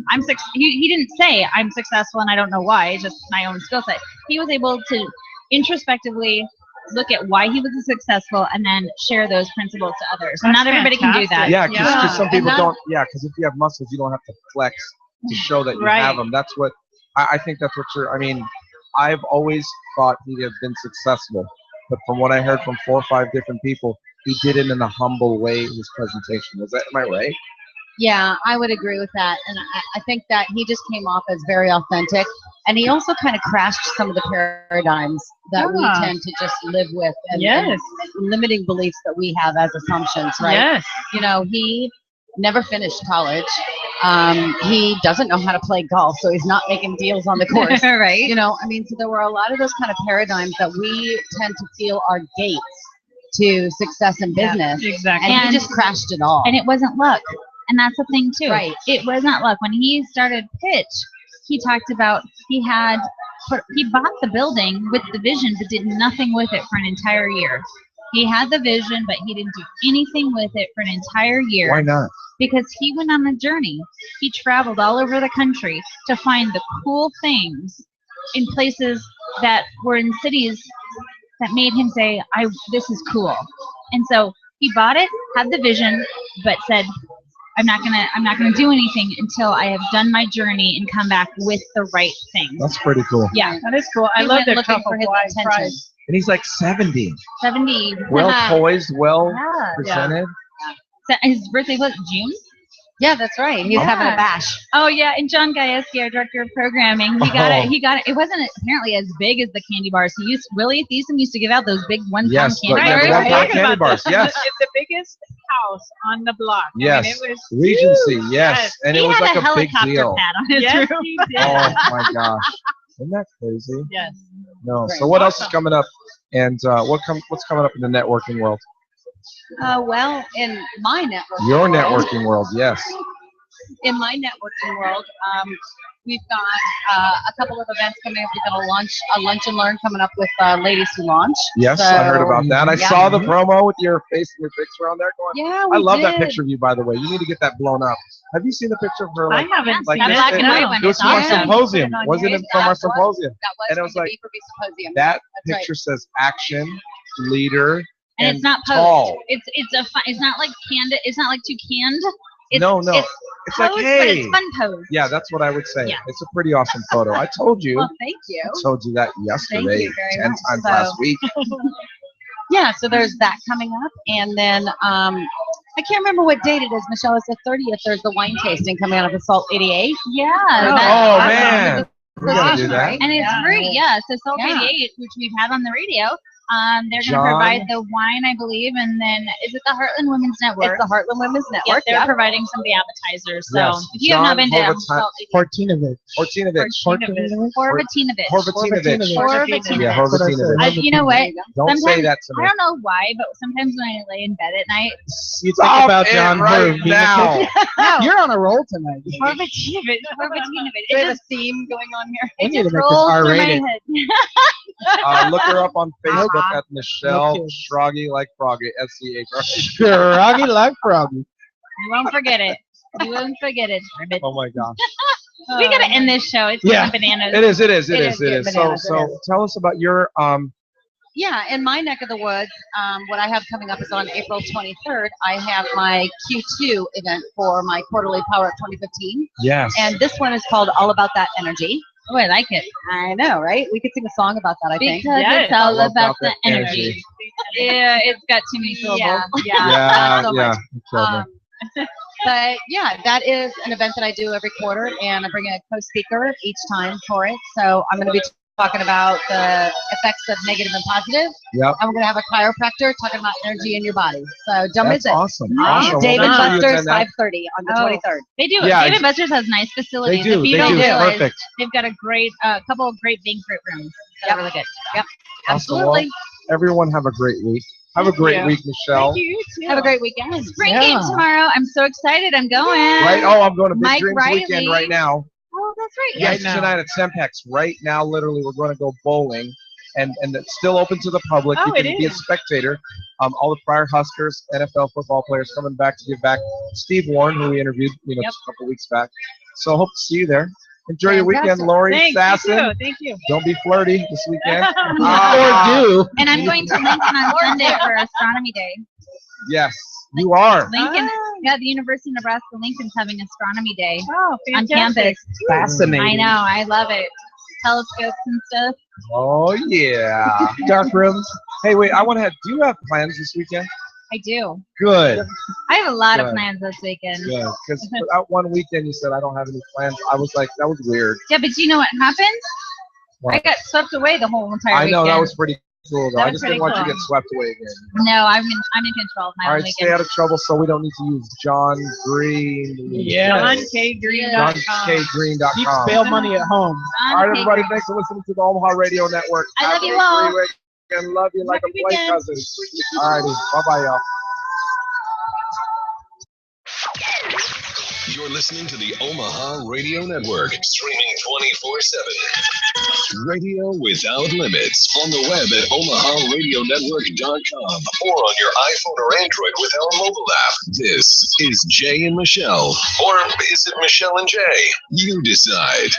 he didn't say I'm successful and I don't know why, it's just my own skill set. He was able to introspectively look at why he was successful and then share those principles to others. And That's not everybody can do that. fantastic. Yeah, because Yeah. some And people that- don't. Yeah, because if you have muscles, you don't have to flex to show that you Right. have them. That's what I think. That's what you're. I mean, I've always thought he'd have been successful, but from what I heard from 4 or 5 different people, he did it in a humble way. His presentation was that. Am I right? Yeah, I would agree with that. And I think that he just came off as very authentic. And he also kind of crashed some of the paradigms that we Yeah. tend to just live with and, Yes. and limiting beliefs that we have as assumptions, right? Yes. You know, he never finished college. He doesn't know how to play golf, so he's not making deals on the course. Right. You know, I mean, so there were a lot of those kind of paradigms that we tend to feel are gates to success in business. Exactly. And he And- just crashed it all. And it wasn't luck. And that's the thing too. Right. It was not luck. When he started pitch, he talked about he bought the building with the vision but did nothing with it for an entire year. He had the vision, but he didn't do anything with it for an entire year. Why not? Because he went on a journey. He traveled all over the country to find the cool things in places that were in cities that made him say, this is cool. And so he bought it, had the vision, but said, I'm not gonna do anything until I have done my journey and come back with the right things. That's pretty cool. Yeah. That is cool. I He love went their looking cup for of his wine attention. prize. And he's like 70. 70. Well poised, well Yeah. presented. So his birthday was June. Yeah, that's right. He's having Yeah. a bash. Oh yeah, and John Gajewski, our director of programming, he got Oh. it. He got it. It wasn't apparently as big as the candy bars. Willie Thiessen used to give out those big one-pound Yes, candy but yeah, bars. the one-pound Talking candy about bars. this. Yes. It's the biggest house on the block. Yes. I mean, it was Regency, huge. yes. And He it was had like a a big helicopter deal. pad on his Yes, roof. he did. Oh my gosh. Isn't that crazy? Yes. No. Great. So what else is coming up? And what's coming up in the networking world? Well, in my network, Your networking world, yes. in my networking world, we've got a couple of events coming up. We've got a lunch and learn coming up with Ladies Who Launch. Yes, I heard about that. I yeah. saw the promo with your face and your picture on there going. Yeah, I we love that did. picture of you, by the way. You need to get that blown up. Have you seen the picture of her? I Like, haven't like seen that this? black and It- white one. It was It's from our awesome. symposium. Put it on Wasn't your- it from our that was- symposium? That was And it from was the like, B4B Symposium. That That's right. picture says action, leader, And it's not posed. tall. It's not like canned. It's not like too canned. It's, No. It's like, posed, hey. but it's fun pose. Yeah, that's what I would say. Yeah. It's a pretty awesome photo. I told you. Well, thank you. I told you that yesterday, you very 10 much. times So- last week. Yeah, so there's that coming up, and then I can't remember what date it is, Michelle. It's the 30th. There's the wine tasting coming out of Assault 88. Yeah. Oh, that's awesome. man. We gotta do awesome, that. right? And it's Yeah. free, yeah. So Salt Yeah. 88, which we've had on the radio, they're going to John. provide the wine, I believe, and then is it the Heartland Women's Network? It's the Heartland Women's Yep, Network. they're Yep. providing some of the appetizers. So Yes. if you have not John been to Horvath- Salt 88, Hortinovich. Hortinovich. Horvatinovich. Horvatinovich. Horvatinovich. Yeah, Horvatinovich. You know what? Don't say Sometimes- that to I me. don't know why, but sometimes when I lay in bed at night, You think Stop about it John right Herb being a now. kid. no, You're on a roll tonight. Horvatinovich. Horvatinovich. We It have a just, theme going on here. We it need to just make this rolls through my R-rated. head. Look her up on Facebook Uh-huh. at Michelle Okay. Schroggy, like Froggy, SCH. Sure, Froggy like Froggy. You won't forget it. You won't forget it. Ribbit. Oh my gosh. We gotta end this show. It's Yeah. getting bananas. It is. It is getting So bananas, it is. tell us about your Yeah, in my neck of the woods, what I have coming up is on April 23rd. I have my Q2 event for my quarterly Power Up 2015, yes. and this one is called All About That Energy. Oh, I like it. I know, right? We could sing a song about that. I think. Because Yes. it's all All about about the the energy. energy. Yeah, it's got too many syllables. Yeah, yeah, so yeah. much. You killed me. But yeah, that is an event that I do every quarter, and I bring a co-speaker each time for it. So I'm going to be talking about the effects of negative and positive. Yep. And we're going to have a chiropractor talking about energy in your body. So don't That's miss it. awesome. Nice. Awesome. Well, David make sure you Buster's attend that. 5:30 on the Oh. 23rd. They do. Yeah, David ex- Buster's has nice facilities. They do. If you They don't do. It's realize, perfect. they've got a great, couple of great banquet rooms that are really good. Awesome. Absolutely. Well, everyone have a great week. Have a great you. week, Michelle. You too. Have a great weekend. Spring Yeah. game tomorrow. I'm so excited. I'm going. Right? Oh, I'm going to Big Mike Dreams Riley. weekend right now. Oh, that's right. Yes, Right now. tonight at Sempex. Right now, literally, we're going to go bowling, and it's still open to the public. Oh, You can it be a is. spectator. All the prior Huskers, NFL football players coming back to give back. Steve Warren, who we interviewed, Yep. a couple weeks back. So hope to see you there. Enjoy your weekend, Fantastic. Lori Thanks. You Sasson. too. Thank you. Don't be flirty this weekend. Or do. And I'm going to Lincoln on Sunday for Astronomy Day. Yes, you are. Lincoln, Ah. yeah, the University of Nebraska Lincoln's having Astronomy Day Oh, on fantastic. campus. Fascinating. I know, I love it. Telescopes and stuff. Oh yeah. Dark rooms. Hey, wait. I want to have. Do you have plans this weekend? I do. Good. I have a lot of Good. plans this weekend. Good. Because for that one weekend you said I don't have any plans. I was like, that was weird. Yeah, but you know what happened? What? I got swept away the whole entire I know weekend. that was pretty cool, though. That I was just didn't pretty want you to cool. get swept away again. No, I'm in control of my All own right, stay weekend. out of trouble so we don't need to use John Green. JohnKGreen.com. Keep JohnKGreen.com. bail money at home. On All right, the everybody, page. thanks for listening to the Omaha Radio Network. I love Have you a all. great weekend. Love you like Happy a play weekend. cousin. All righty, bye-bye, y'all. You're listening to the Omaha Radio Network, streaming 24/7. Radio without limits on the web at omaharadionetwork.com or on your iPhone or Android with our mobile app. This is Jay and Michelle, or is it Michelle and Jay? You decide.